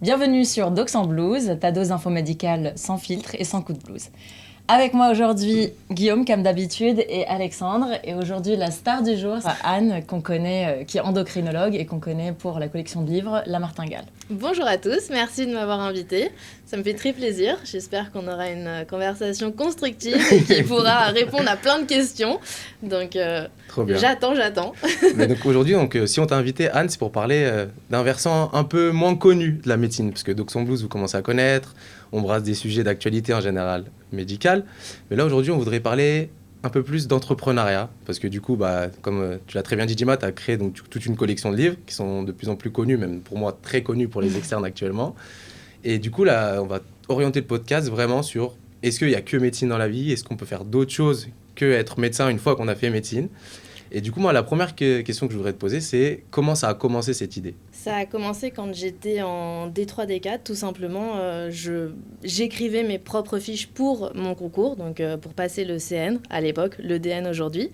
Bienvenue sur Docs en Blues, ta dose info médicale sans filtre et sans coup de blues. Avec moi aujourd'hui, Guillaume, comme d'habitude, et Alexandre. Et aujourd'hui, la star du jour, c'est Anne, qu'on connaît, qui est endocrinologue et qu'on connaît pour la collection de livres La Martingale. Bonjour à tous, merci de m'avoir invité. Ça me fait très plaisir. J'espère qu'on aura une conversation constructive et qui pourra répondre à plein de questions. Donc, j'attends. Mais donc aujourd'hui, si on t'a invité, Anne, c'est pour parler d'un versant un peu moins connu de la médecine, parce que Docs en Blues, vous commencez à connaître. On brasse des sujets d'actualité en général médicale. Mais là, aujourd'hui, on voudrait parler un peu plus d'entrepreneuriat. Parce que du coup, comme tu l'as très bien dit, Dima, tu as créé donc, toute une collection de livres qui sont de plus en plus connus, même pour moi très connus pour les externes actuellement. Et du coup, là, on va orienter le podcast vraiment sur est-ce qu'il n'y a que médecine dans la vie ? Est-ce qu'on peut faire d'autres choses que être médecin une fois qu'on a fait médecine ? Et du coup, moi, la première question que je voudrais te poser, c'est comment ça a commencé cette idée ? Ça a commencé quand j'étais en D3, D4, tout simplement. J'écrivais mes propres fiches pour mon concours, donc pour passer le CN à l'époque, le DN aujourd'hui.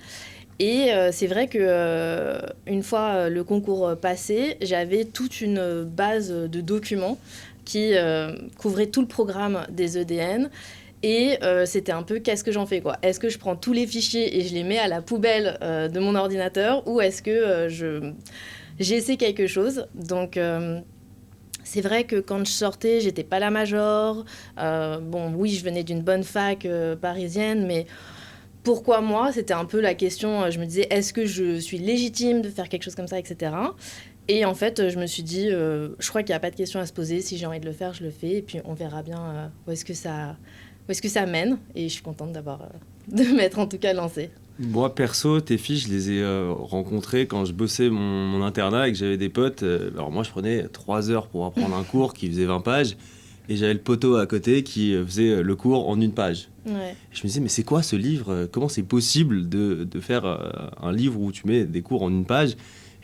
Et c'est vrai que une fois le concours passé, j'avais toute une base de documents qui couvrait tout le programme des EDN. Et c'était un peu qu'est-ce que j'en fais, quoi. Est-ce que je prends tous les fichiers et je les mets à la poubelle de mon ordinateur ou est-ce que j'essaie quelque chose. Donc c'est vrai que quand je sortais, j'étais pas la major. Oui, je venais d'une bonne fac parisienne, mais pourquoi moi ? C'était un peu la question. Je me disais, est-ce que je suis légitime de faire quelque chose comme ça, etc. Et en fait, je me suis dit, je crois qu'il n'y a pas de question à se poser. Si j'ai envie de le faire, je le fais. Et puis, on verra bien où est-ce que ça mène. Et je suis contente de m'être en tout cas lancée. Moi, perso, tes fiches, je les ai rencontrées quand je bossais mon internat et que j'avais des potes. Alors moi, je prenais 3 heures pour apprendre un cours qui faisait 20 pages. Et j'avais le poteau à côté qui faisait le cours en 1 page. Ouais. Et je me disais, mais c'est quoi ce livre ? Comment c'est possible de faire un livre où tu mets des cours en 1 page ?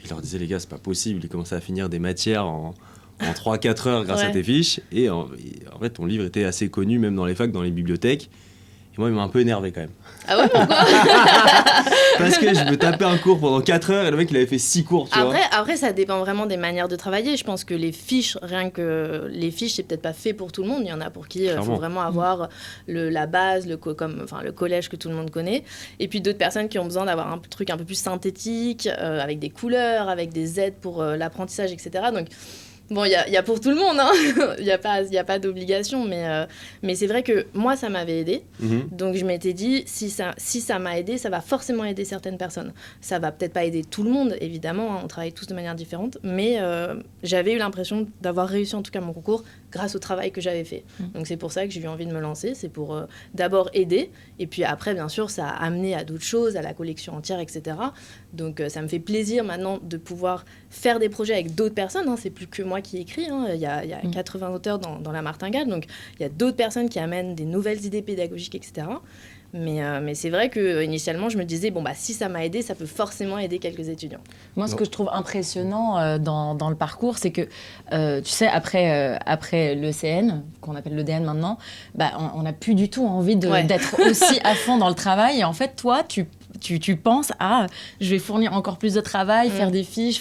Et je leur disais, les gars, c'est pas possible. Ils commençaient à finir des matières en 3-4 heures grâce à tes fiches. Et en fait, ton livre était assez connu, même dans les facs, dans les bibliothèques. Et moi, il m'a un peu énervé quand même. Ah ouais, pourquoi ? Parce que je me tapais un cours pendant 4 heures et le mec, il avait fait 6 cours, tu vois. Après, ça dépend vraiment des manières de travailler. Je pense que les fiches, c'est peut-être pas fait pour tout le monde. Il y en a pour qui il faut vraiment avoir la base, le collège que tout le monde connaît. Et puis d'autres personnes qui ont besoin d'avoir un truc un peu plus synthétique, avec des couleurs, avec des aides pour l'apprentissage, etc. Donc, bon, il y a pour tout le monde, hein. Il y a pas d'obligation, mais c'est vrai que moi, ça m'avait aidé. Donc, je m'étais dit, si ça m'a aidé, ça va forcément aider certaines personnes. Ça va peut-être pas aider tout le monde, évidemment, hein, on travaille tous de manière différente, mais j'avais eu l'impression d'avoir réussi en tout cas mon concours grâce au travail que j'avais fait. Donc, c'est pour ça que j'ai eu envie de me lancer. C'est pour d'abord aider, et puis après, bien sûr, ça a amené à d'autres choses, à la collection entière, etc. Donc, ça me fait plaisir maintenant de pouvoir faire des projets avec d'autres personnes, hein. C'est plus que moi qui écris, hein. Il y a 80 auteurs dans La Martingale, donc il y a d'autres personnes qui amènent des nouvelles idées pédagogiques, etc. Mais c'est vrai qu'initialement, je me disais, si ça m'a aidé, ça peut forcément aider quelques étudiants. Moi, ce que je trouve impressionnant dans le parcours, c'est que, tu sais, après l'ECN, qu'on appelle l'EDN maintenant, on n'a plus du tout envie d'être aussi à fond dans le travail. Et en fait, toi, tu penses à je vais fournir encore plus de travail, faire des fiches,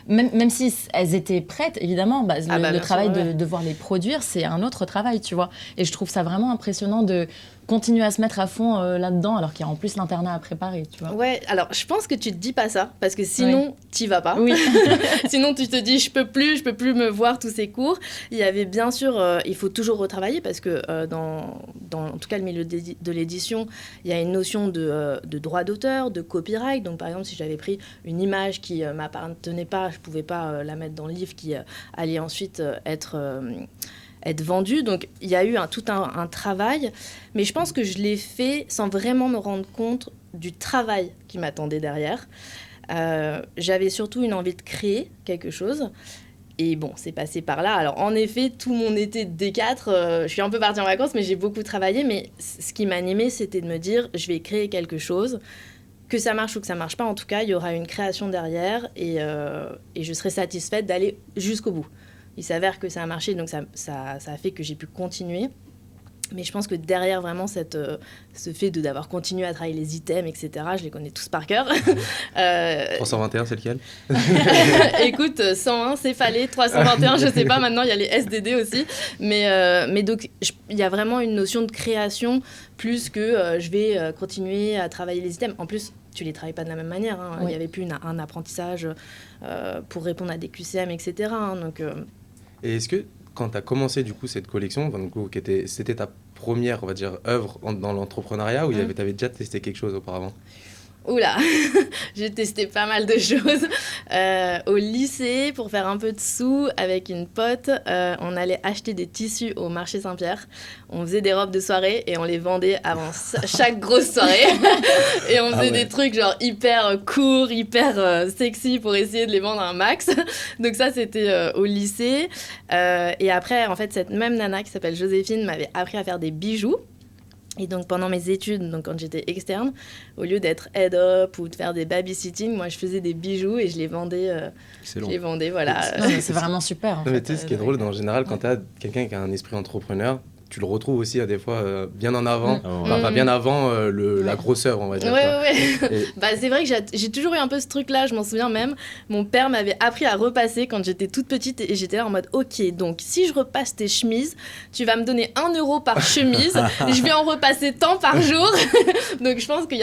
même si elles étaient prêtes, évidemment, le travail de devoir les produire, c'est un autre travail, tu vois. Et je trouve ça vraiment impressionnant de continuer à se mettre à fond là-dedans, alors qu'il y a en plus l'internat à préparer, tu vois. Ouais, alors je pense que tu te dis pas ça, parce que sinon, t'y vas pas. Oui. Sinon, tu te dis, je peux plus me voir tous ces cours. Il y avait bien sûr, il faut toujours retravailler, parce que dans en tout cas le milieu de l'édition, il y a une notion de droit d'auteur, de copyright. Donc par exemple, si j'avais pris une image qui m'appartenait pas, je pouvais pas la mettre dans le livre qui allait ensuite être vendue. Donc il y a eu tout un travail, mais je pense que je l'ai fait sans vraiment me rendre compte du travail qui m'attendait derrière. J'avais surtout une envie de créer quelque chose. Et bon, c'est passé par là. Alors, en effet, tout mon été de D4, je suis un peu partie en vacances, mais j'ai beaucoup travaillé. Mais ce qui m'animait, c'était de me dire, je vais créer quelque chose. Que ça marche ou que ça marche pas, en tout cas, il y aura une création derrière et je serai satisfaite d'aller jusqu'au bout. Il s'avère que ça a marché, donc ça a fait que j'ai pu continuer. Mais je pense que derrière vraiment ce fait d'avoir continué à travailler les items, etc., je les connais tous par cœur. 321, c'est lequel? Écoute, 101, c'est Fallait, 321, je sais pas, maintenant il y a les SDD aussi. Mais donc, il y a vraiment une notion de création plus que je vais continuer à travailler les items. En plus, tu les travailles pas de la même manière. Hein. Il y avait plus un apprentissage pour répondre à des QCM, etc. Hein, donc, Et est-ce que quand tu as commencé du coup cette collection, c'était ta première, on va dire, œuvre dans l'entrepreneuriat ou tu avais déjà testé quelque chose auparavant? Oula, j'ai testé pas mal de choses. Au lycée, pour faire un peu de sous, avec une pote, on allait acheter des tissus au marché Saint-Pierre. On faisait des robes de soirée et on les vendait avant chaque grosse soirée. Et on faisait des trucs genre hyper courts, hyper sexy pour essayer de les vendre à un max. Donc ça, c'était au lycée. Et après, en fait, cette même nana qui s'appelle Joséphine m'avait appris à faire des bijoux. Et donc, pendant mes études, donc quand j'étais externe, au lieu d'être head-up ou de faire des babysitting, moi, je faisais des bijoux et je les vendais. Voilà. Non, c'est vraiment super. Non, mais tu sais, ce qui est drôle, en général, quand tu as quelqu'un qui a un esprit entrepreneur, tu le retrouves aussi des fois bien en avant, bien avant la grosseur, on va dire. Ouais. Bah, c'est vrai que j'ai toujours eu un peu ce truc-là, je m'en souviens même. Mon père m'avait appris à repasser quand j'étais toute petite et j'étais là en mode ok, donc si je repasse tes chemises, tu vas me donner 1 euro par chemise, je vais en repasser tant par jour. Donc je pense que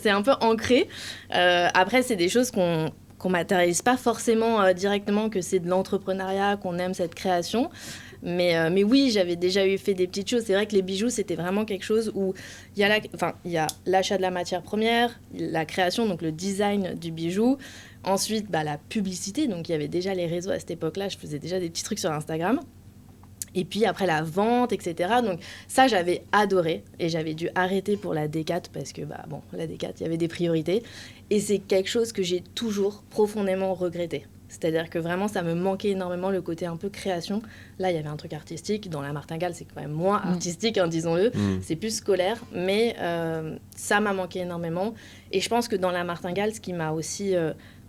c'est un peu ancré. Après, c'est des choses qu'on matérialise pas forcément directement, que c'est de l'entrepreneuriat, qu'on aime cette création. Mais oui, j'avais déjà fait des petites choses. C'est vrai que les bijoux, c'était vraiment quelque chose où il y a l'achat de la matière première, la création, donc le design du bijou. Ensuite, la publicité. Donc, il y avait déjà les réseaux à cette époque-là. Je faisais déjà des petits trucs sur Instagram. Et puis après, la vente, etc. Donc, ça, j'avais adoré. Et j'avais dû arrêter pour la D4 parce que, la D4, il y avait des priorités. Et c'est quelque chose que j'ai toujours profondément regretté. C'est-à-dire que vraiment, ça me manquait énormément le côté un peu création. Là, il y avait un truc artistique. Dans la martingale, c'est quand même moins artistique, disons-le. C'est plus scolaire, mais ça m'a manqué énormément. Et je pense que dans la martingale, ce qui m'a aussi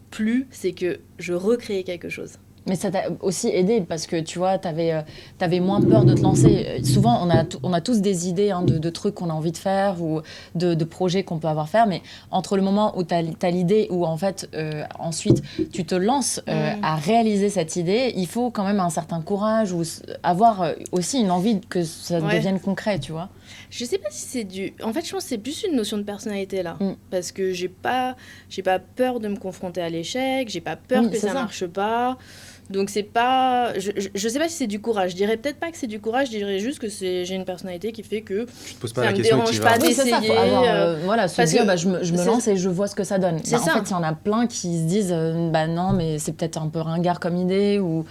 plu, c'est que je recréais quelque chose. Mais ça t'a aussi aidé parce que tu vois, t'avais moins peur de te lancer. Souvent, on a tous des idées de trucs qu'on a envie de faire ou de projets qu'on peut avoir faire, mais entre le moment où t'as l'idée ou en fait ensuite tu te lances à réaliser cette idée, il faut quand même un certain courage ou avoir aussi une envie que ça devienne concret, tu vois. Je sais pas si c'est en fait, je pense que c'est plus une notion de personnalité là, parce que j'ai pas peur de me confronter à l'échec, j'ai pas peur que ça marche pas. Donc c'est pas, je sais pas si c'est du courage. Je dirais peut-être pas que c'est du courage. Je dirais juste que j'ai une personnalité qui fait que tu te poses pas ça la me question dérange pas d'essayer. Se dire je me lance et je vois ce que ça donne. En fait, il y en a plein qui se disent non mais c'est peut-être un peu ringard comme idée ou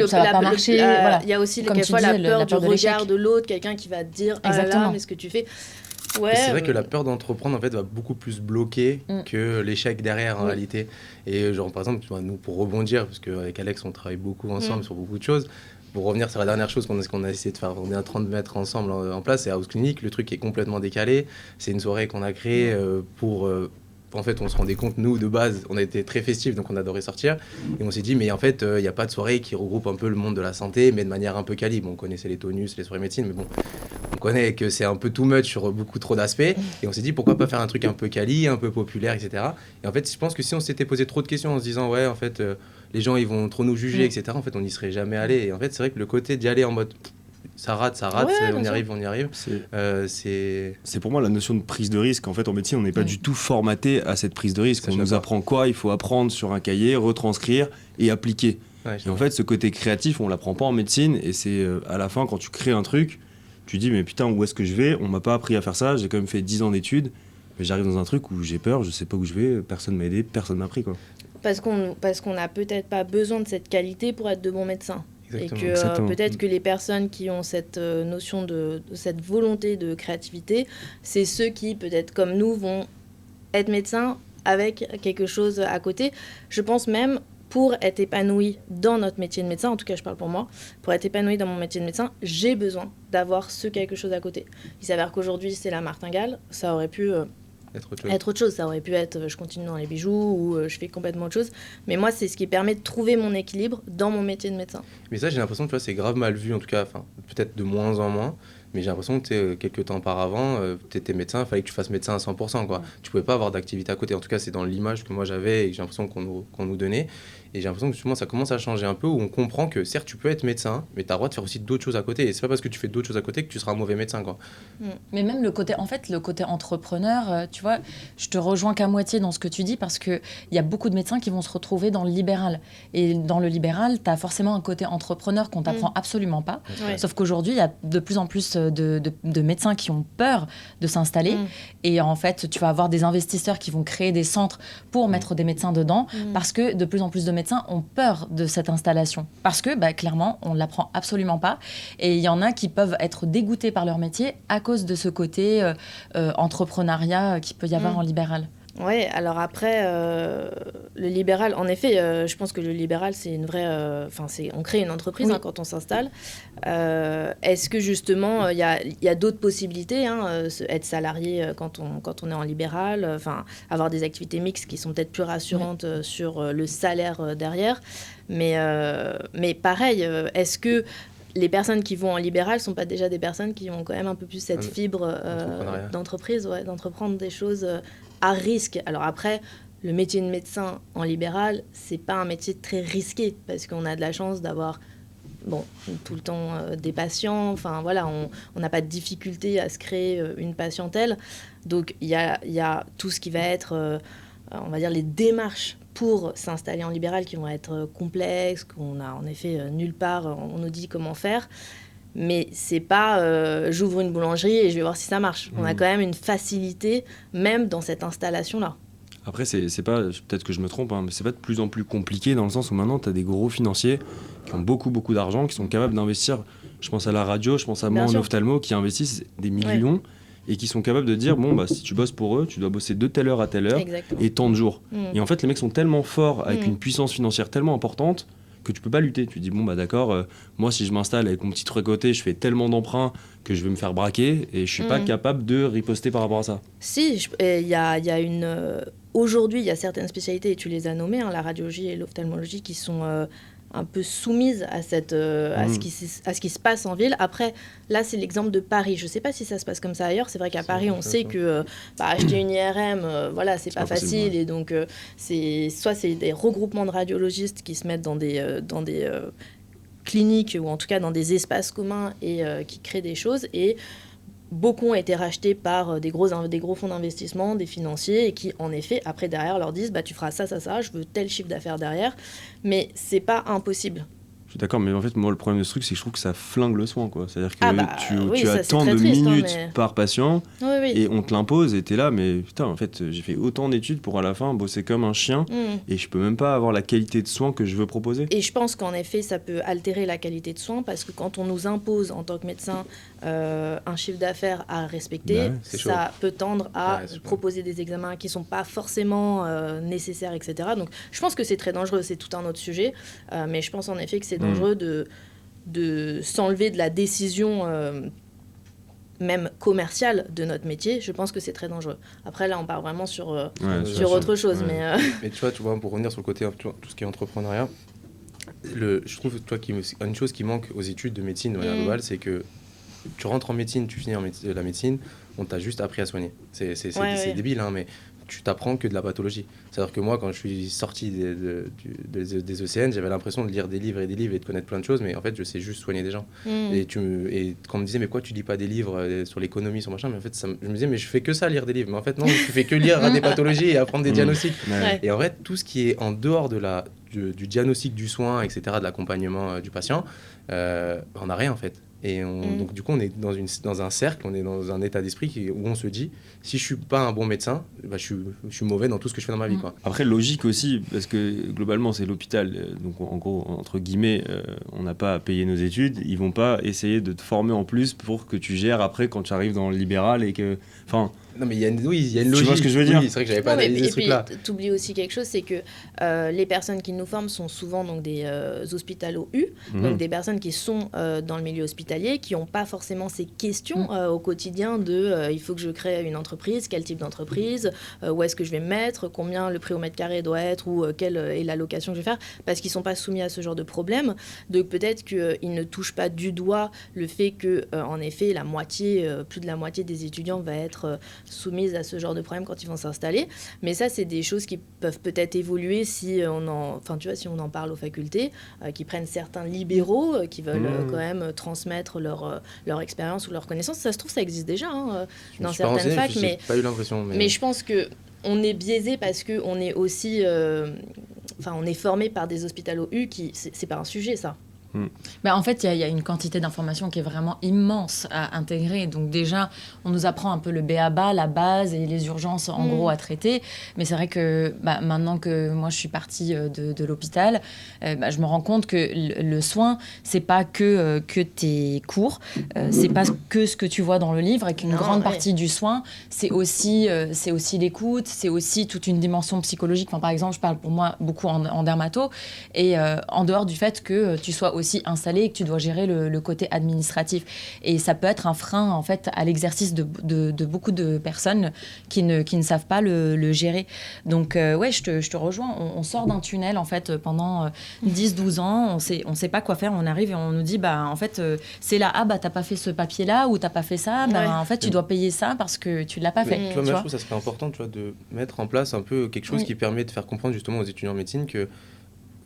ça va pas marcher. Il y a aussi quelquefois la peur du regard de l'autre, quelqu'un qui va te dire ah là là, mais ce que tu fais. Ouais, c'est vrai que la peur d'entreprendre en fait va beaucoup plus bloquer que l'échec derrière en réalité. Et genre par exemple nous pour rebondir parce qu'avec Alex on travaille beaucoup ensemble sur beaucoup de choses. Pour revenir sur la dernière chose qu'on a essayé de faire, on est en train de mettre ensemble en place, c'est House Clinic. Le truc est complètement décalé. C'est une soirée qu'on a créée pour en fait, on se rendait compte, nous, de base, on a été très festifs, donc on adorait sortir. Et on s'est dit, mais en fait, il n'y a pas de soirée qui regroupe un peu le monde de la santé, mais de manière un peu quali. Bon, on connaissait les tonus, les soirées médecine, mais bon, on connaît que c'est un peu too much sur beaucoup trop d'aspects. Et on s'est dit, pourquoi pas faire un truc un peu quali, un peu populaire, etc. Et en fait, je pense que si on s'était posé trop de questions en se disant, ouais, en fait, les gens, ils vont trop nous juger, etc., en fait, on n'y serait jamais allé. Et en fait, c'est vrai que le côté d'y aller en mode... Ça rate, on y arrive. C'est pour moi la notion de prise de risque. En fait, en médecine, on n'est pas du tout formaté à cette prise de risque. On nous apprend quoi ? Il faut apprendre sur un cahier, retranscrire et appliquer. Et en fait, ce côté créatif, on l'apprend pas en médecine. Et c'est à la fin, quand tu crées un truc, tu dis, mais putain, où est-ce que je vais ? On m'a pas appris à faire ça. J'ai quand même fait 10 ans d'études. Mais j'arrive dans un truc où j'ai peur, je sais pas où je vais, personne m'a aidé, personne m'a appris, quoi. Parce qu'on n'a peut-être pas besoin de cette qualité pour être de bons médecins. Exactement. Et que peut-être que les personnes qui ont cette notion de cette volonté de créativité, c'est ceux qui, peut-être comme nous, vont être médecins avec quelque chose à côté. Je pense même, pour être épanoui dans notre métier de médecin, en tout cas je parle pour moi, pour être épanoui dans mon métier de médecin, j'ai besoin d'avoir ce quelque chose à côté. Il s'avère qu'aujourd'hui c'est la martingale, ça aurait pu... être autre chose, ça aurait pu être je continue dans les bijoux ou je fais complètement autre chose, mais moi c'est ce qui permet de trouver mon équilibre dans mon métier de médecin. Mais ça j'ai l'impression que c'est grave mal vu en tout cas, peut-être de moins en moins, Mais j'ai l'impression que quelques temps auparavant, tu étais médecin, il fallait que tu fasses médecin à 100%, quoi. Tu pouvais pas avoir d'activité à côté. En tout cas, c'est dans l'image que moi j'avais et que j'ai l'impression qu'on nous donnait. Et j'ai l'impression que justement, ça commence à changer un peu, où on comprend que certes, tu peux être médecin, mais tu as le droit de faire aussi d'autres choses à côté. Et c'est pas parce que tu fais d'autres choses à côté que tu seras un mauvais médecin, quoi. Mais même le côté entrepreneur, tu vois, je te rejoins qu'à moitié dans ce que tu dis, parce qu'il y a beaucoup de médecins qui vont se retrouver dans le libéral. Et dans le libéral, tu as forcément un côté entrepreneur qu'on t'apprend absolument pas. Sauf qu'aujourd'hui, il y a de plus en plus de médecins qui ont peur de s'installer. Et en fait, tu vas avoir des investisseurs qui vont créer des centres pour mettre des médecins dedans, parce que de plus en plus de médecins ont peur de cette installation. Parce que, clairement, on ne l'apprend absolument pas. Et il y en a qui peuvent être dégoûtés par leur métier à cause de ce côté entrepreneuriat qu'il peut y avoir en libéral. Oui, alors après, le libéral, en effet, je pense que le libéral, c'est une vraie... on crée une entreprise quand on s'installe. Est-ce que justement, il y a d'autres possibilités, être salarié quand on est en libéral, avoir des activités mixtes qui sont peut-être plus rassurantes sur le salaire derrière. Mais pareil, est-ce que les personnes qui vont en libéral ne sont pas déjà des personnes qui ont quand même un peu plus cette fibre d'entreprise, d'entreprendre des choses à risque. Alors après, le métier de médecin en libéral, c'est pas un métier très risqué, parce qu'on a de la chance d'avoir tout le temps des patients. On n'a pas de difficulté à se créer une patientèle. Donc il y a tout ce qui va être, on va dire, les démarches pour s'installer en libéral qui vont être complexes, qu'on a en effet nulle part, on nous dit comment faire. Mais c'est pas j'ouvre une boulangerie et je vais voir si ça marche. On a quand même une facilité, même dans cette installation-là. Après, c'est pas, peut-être que je me trompe, mais c'est pas de plus en plus compliqué, dans le sens où maintenant, tu as des gros financiers qui ont beaucoup d'argent, qui sont capables d'investir. Je pense à la radio, je pense à moi en ophtalmo, qui investissent des millions et qui sont capables de dire, si tu bosses pour eux, tu dois bosser de telle heure à telle heure. Exactement. Et tant de jours. Et en fait, les mecs sont tellement forts, avec une puissance financière tellement importante, que tu peux pas lutter. Tu dis, d'accord, moi, si je m'installe avec mon petit truc à côté, je fais tellement d'emprunts que je vais me faire braquer et je suis pas capable de riposter par rapport à ça. Si, il y a une... Aujourd'hui, il y a certaines spécialités, et tu les as nommées, la radiologie et l'ophtalmologie, qui sont un peu soumises à, à ce qui se passe en ville. Après, là, c'est l'exemple de Paris. Je ne sais pas si ça se passe comme ça ailleurs. C'est vrai qu'à Paris, on sait que acheter une IRM, c'est pas facile. Et donc, soit c'est des regroupements de radiologistes qui se mettent dans des cliniques, ou en tout cas dans des espaces communs, et qui créent des choses. Et beaucoup ont été rachetés par des gros fonds d'investissement, des financiers, et qui, en effet, après, derrière, leur disent tu feras ça, je veux tel chiffre d'affaires derrière. Mais c'est pas impossible. Je suis d'accord, mais en fait, moi, le problème de ce truc, c'est que je trouve que ça flingue le soin, quoi. C'est-à-dire que tu as tant de minutes par patient, et on te l'impose, et t'es là, mais putain, en fait, j'ai fait autant d'études pour à la fin bosser comme un chien, et je peux même pas avoir la qualité de soins que je veux proposer. Et je pense qu'en effet, ça peut altérer la qualité de soins, parce que quand on nous impose, en tant que médecin, un chiffre d'affaires à respecter, ça peut tendre à proposer des examens qui sont pas forcément nécessaires, etc. Donc, je pense que c'est très dangereux, c'est tout un autre sujet, mais je pense en effet que c'est dangereux de s'enlever de la décision même commerciale de notre métier. Je pense que c'est très dangereux. Après, là, on part vraiment sur autre chose. Mais tu vois, pour revenir sur le côté, tout ce qui est entrepreneuriat, je trouve une chose qui manque aux études de médecine de manière globale, c'est que tu rentres en médecine, tu finis la médecine, on t'a juste appris à soigner. C'est débile, mais tu t'apprends que de la pathologie. C'est-à-dire que moi, quand je suis sorti des ECN, j'avais l'impression de lire des livres et de connaître plein de choses, mais en fait, je sais juste soigner des gens. Et quand on me disait, mais quoi, tu lis pas des livres sur l'économie, sur machin, mais en fait, je me disais, mais je fais que ça, lire des livres. Mais en fait, non, je fais que lire des pathologies et apprendre des diagnostics. Et en fait, tout ce qui est en dehors du diagnostic du soin, etc., de l'accompagnement du patient, on n'a rien, en fait. Et donc, du coup, on est dans un cercle, on est dans un état d'esprit où on se dit, si je suis pas un bon médecin, je suis mauvais dans tout ce que je fais dans ma vie, quoi. Après, logique aussi, parce que globalement, c'est l'hôpital. Donc, en gros, entre guillemets, on n'a pas à payer nos études. Ils vont pas essayer de te former en plus pour que tu gères après quand tu arrives dans le libéral et que... Non, mais il y a une logique. Tu vois ce que je veux dire ? Oui, c'est vrai que j'avais pas analysé ce truc-là. Et puis, t'oublies aussi quelque chose, c'est que les personnes qui nous forment sont souvent donc, des hospitalo-U, donc des personnes qui sont dans le milieu hospitalier, hospitaliers qui n'ont pas forcément ces questions au quotidien de il faut que je crée une entreprise, quel type d'entreprise, où est-ce que je vais me mettre, combien le prix au mètre carré doit être ou quelle est la location que je vais faire, parce qu'ils ne sont pas soumis à ce genre de problème. Donc peut-être qu'ils ne touchent pas du doigt le fait que, en effet, plus de la moitié des étudiants va être soumise à ce genre de problème quand ils vont s'installer. Mais ça, c'est des choses qui peuvent peut-être évoluer si on en parle aux facultés, qui prennent certains libéraux qui veulent quand même transmettre leur expérience ou leur connaissance. Ça se trouve, ça existe déjà dans certaines facs. Mais pas eu l'impression. Mais je pense qu'on est biaisé parce qu'on est aussi... on est formé par des hospitalo-U qui... C'est pas un sujet, ça. En fait, il y a une quantité d'informations qui est vraiment immense à intégrer. Donc déjà, on nous apprend un peu le b.a.-ba, la base et les urgences en gros à traiter. Mais c'est vrai que maintenant que moi je suis partie de l'hôpital, je me rends compte que le soin, c'est pas que tes cours, c'est pas que ce que tu vois dans le livre, et qu'une grande partie du soin, c'est aussi l'écoute, c'est aussi toute une dimension psychologique. Par exemple, je parle pour moi beaucoup en dermato, et en dehors du fait que tu sois aussi installé et que tu dois gérer le côté administratif. Et ça peut être un frein, en fait, à l'exercice de beaucoup de personnes qui ne savent pas le gérer. Donc, je te rejoins. On sort d'un tunnel, en fait, pendant 10-12 ans. On sait pas quoi faire. On arrive et on nous dit, en fait, c'est là, t'as pas fait ce papier-là ou t'as pas fait ça. En fait, tu dois payer ça parce que tu l'as pas fait. Tu vois, je trouve que ça serait important, tu vois, de mettre en place un peu quelque chose qui permet de faire comprendre justement aux étudiants en médecine que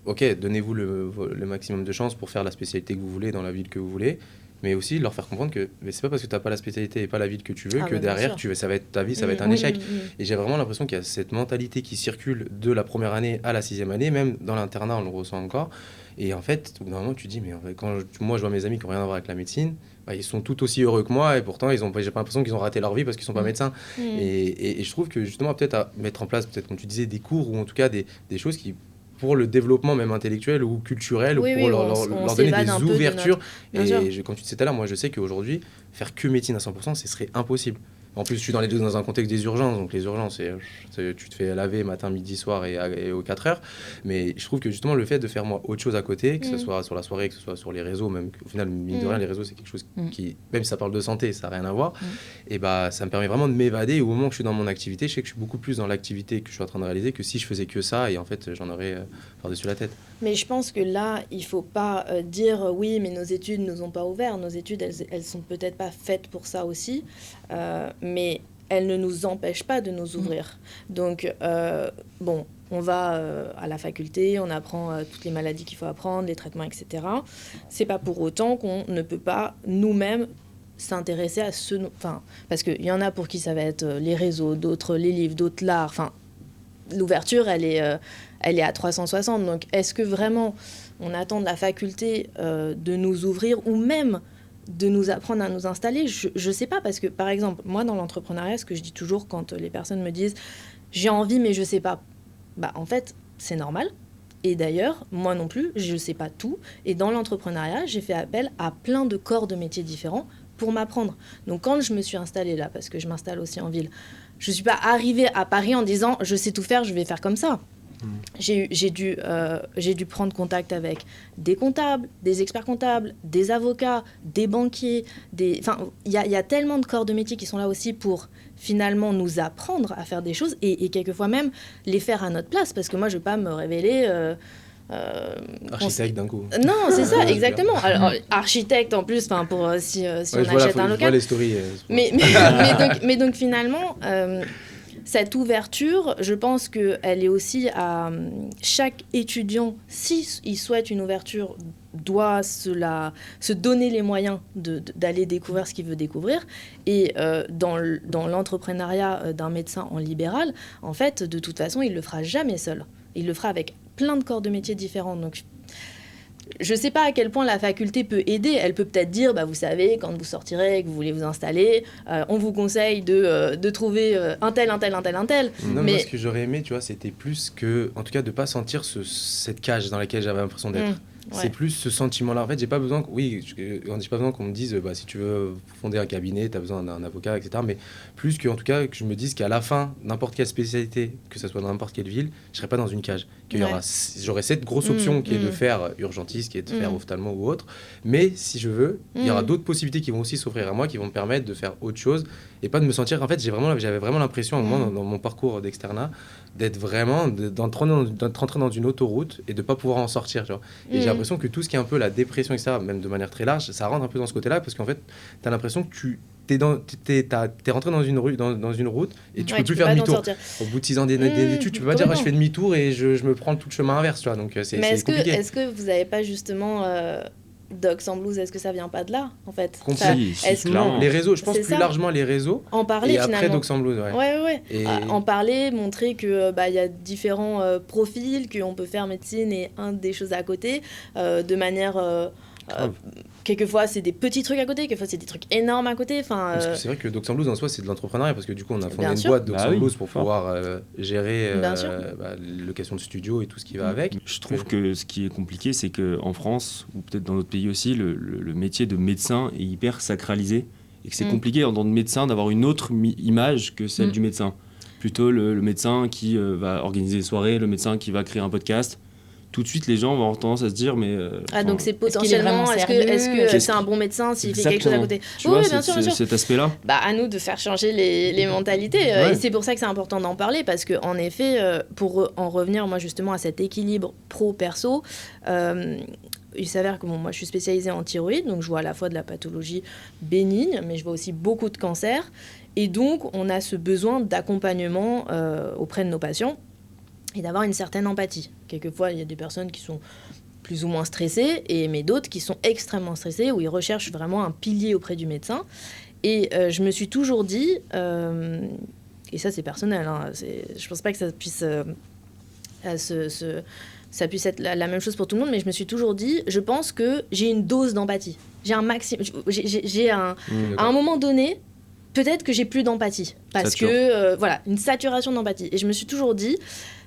ok, donnez-vous le maximum de chances pour faire la spécialité que vous voulez dans la ville que vous voulez, mais aussi leur faire comprendre que c'est pas parce que tu n'as pas la spécialité et pas la ville que tu veux que derrière ça va être ta vie, ça va être un échec. Et j'ai vraiment l'impression qu'il y a cette mentalité qui circule de la première année à la 6e année, même dans l'internat on le ressent encore. Et en fait, au bout d'un moment, tu te dis, mais en fait, moi je vois mes amis qui n'ont rien à voir avec la médecine, ils sont tout aussi heureux que moi, et pourtant j'ai pas l'impression qu'ils ont raté leur vie parce qu'ils sont pas médecins. Et je trouve que justement peut-être à mettre en place, peut-être comme tu disais, des cours ou en tout cas des choses qui pour le développement même intellectuel ou culturel, ou pour leur donner des ouvertures. Et comme tu disais tout à l'heure, moi je sais qu'aujourd'hui, faire que médecine à 100%, ce serait impossible. En plus, je suis dans un contexte des urgences, donc les urgences, tu te fais laver matin, midi, soir et aux 4 heures. Mais je trouve que justement, le fait de faire moi autre chose à côté, que ce soit sur la soirée, que ce soit sur les réseaux, même au final, mine de rien, les réseaux, c'est quelque chose qui, même si ça parle de santé, ça n'a rien à voir. Et ça me permet vraiment de m'évader. Et au moment que je suis dans mon activité, je sais que je suis beaucoup plus dans l'activité que je suis en train de réaliser que si je faisais que ça. Et en fait, j'en aurais par-dessus la tête. Mais je pense que là, il ne faut pas dire oui, mais nos études ne nous ont pas ouvert. Nos études, elles sont peut-être pas faites pour ça aussi. Mais elles ne nous empêchent pas de nous ouvrir. Donc, on va à la faculté, on apprend toutes les maladies qu'il faut apprendre, les traitements, etc. C'est pas pour autant qu'on ne peut pas nous-mêmes s'intéresser à ce... parce qu'il y en a pour qui ça va être les réseaux, d'autres les livres, d'autres l'art. L'ouverture, elle est à 360. Donc, est-ce que vraiment on attend de la faculté de nous ouvrir ou même de nous apprendre à nous installer? Je ne sais pas, parce que, par exemple, moi, dans l'entrepreneuriat, ce que je dis toujours quand les personnes me disent « j'ai envie, mais je ne sais pas », en fait, c'est normal. Et d'ailleurs, moi non plus, je ne sais pas tout. Et dans l'entrepreneuriat, j'ai fait appel à plein de corps de métiers différents pour m'apprendre. Donc, quand je me suis installée là, parce que je m'installe aussi en ville, je ne suis pas arrivée à Paris en disant « je sais tout faire, je vais faire comme ça ». J'ai dû prendre contact avec des comptables, des experts comptables, des avocats, des banquiers. Il y a tellement de corps de métier qui sont là aussi pour finalement nous apprendre à faire des choses et quelquefois même les faire à notre place. Parce que moi, je ne vais pas me révéler... architecte d'un coup. Non, c'est ça, exactement. Alors, architecte en plus, pour si on achète un local. Je vois les stories. Mais donc finalement... cette ouverture, je pense qu'elle est aussi à chaque étudiant, s'il souhaite une ouverture, doit se donner les moyens d'aller découvrir ce qu'il veut découvrir. Et dans l'entrepreneuriat d'un médecin en libéral, en fait, de toute façon, il ne le fera jamais seul. Il le fera avec plein de corps de métiers différents. Donc, je ne sais pas à quel point la faculté peut aider. Elle peut peut-être dire, vous savez, quand vous sortirez et que vous voulez vous installer, on vous conseille de trouver un tel. Non, mais moi, ce que j'aurais aimé, tu vois, c'était plus que, en tout cas, de ne pas sentir cette cage dans laquelle j'avais l'impression d'être. C'est plus ce sentiment-là. En fait, j'ai pas besoin qu'on me dise, si tu veux fonder un cabinet, tu as besoin d'un avocat, etc. Mais plus en tout cas, que je me dise qu'à la fin, n'importe quelle spécialité, que ce soit dans n'importe quelle ville, je serai pas dans une cage. j'aurai cette grosse option qui est de faire urgentiste, qui est de faire ophtalmo ou autre. Mais si je veux, il y aura d'autres possibilités qui vont aussi s'offrir à moi, qui vont me permettre de faire autre chose et pas de me sentir... En fait, j'avais vraiment l'impression, à un moment, dans mon parcours d'externat, d'être vraiment... d'entrer dans une autoroute et de ne pas pouvoir en sortir. Genre. Et j'ai l'impression que tout ce qui est un peu la dépression, etc., même de manière très large, ça rentre un peu dans ce côté-là, parce qu'en fait, tu as l'impression que t'es rentré dans une route et tu peux plus faire demi-tour. Au bout de 6 ans d'études, tu peux pas dire je fais demi-tour et je me prends tout le chemin inverse, tu vois. Donc c'est compliqué. Est-ce que vous n'avez pas justement Docs en blues, est-ce que ça vient pas de là en fait? Les réseaux, je pense plus largement les réseaux. En parler et finalement. Après Docs en blues, ouais. Et... En parler, montrer que il y a différents profils, qu'on peut faire médecine et un des choses à côté, de manière quelquefois c'est des petits trucs à côté, quelquefois c'est des trucs énormes à côté. Parce que c'est vrai que Docs en Blues en soi c'est de l'entrepreneuriat, parce que du coup on a fondé une boîte Docs en Blues pour pouvoir gérer location de studio et tout ce qui va avec. Je trouve que ce qui est compliqué, c'est qu'en France, ou peut-être dans d'autres pays aussi, le métier de médecin est hyper sacralisé et que c'est compliqué en tant que médecin d'avoir une autre image que celle du médecin. Plutôt le médecin qui va organiser des soirées, le médecin qui va créer un podcast. Tout de suite, les gens vont avoir tendance à se dire, mais... donc c'est potentiellement, est-ce que c'est un bon médecin s'il fait quelque chose à côté? Tu vois, bien sûr. Cet aspect-là. À nous de faire changer les mentalités. Et c'est pour ça que c'est important d'en parler, parce qu'en effet, pour en revenir, moi, justement, à cet équilibre pro-perso, il s'avère que moi, je suis spécialisée en thyroïde, donc je vois à la fois de la pathologie bénigne, mais je vois aussi beaucoup de cancers. Et donc, on a ce besoin d'accompagnement auprès de nos patients et d'avoir une certaine empathie. Quelquefois, il y a des personnes qui sont plus ou moins stressées, mais d'autres qui sont extrêmement stressées, où ils recherchent vraiment un pilier auprès du médecin. Et je me suis toujours dit, et ça c'est personnel, je ne pense pas que ça puisse, ça puisse être la même chose pour tout le monde, mais je me suis toujours dit, je pense que j'ai une dose d'empathie. J'ai un maximum, à un moment donné, peut-être que j'ai plus d'empathie, parce que, une saturation d'empathie. Et je me suis toujours dit,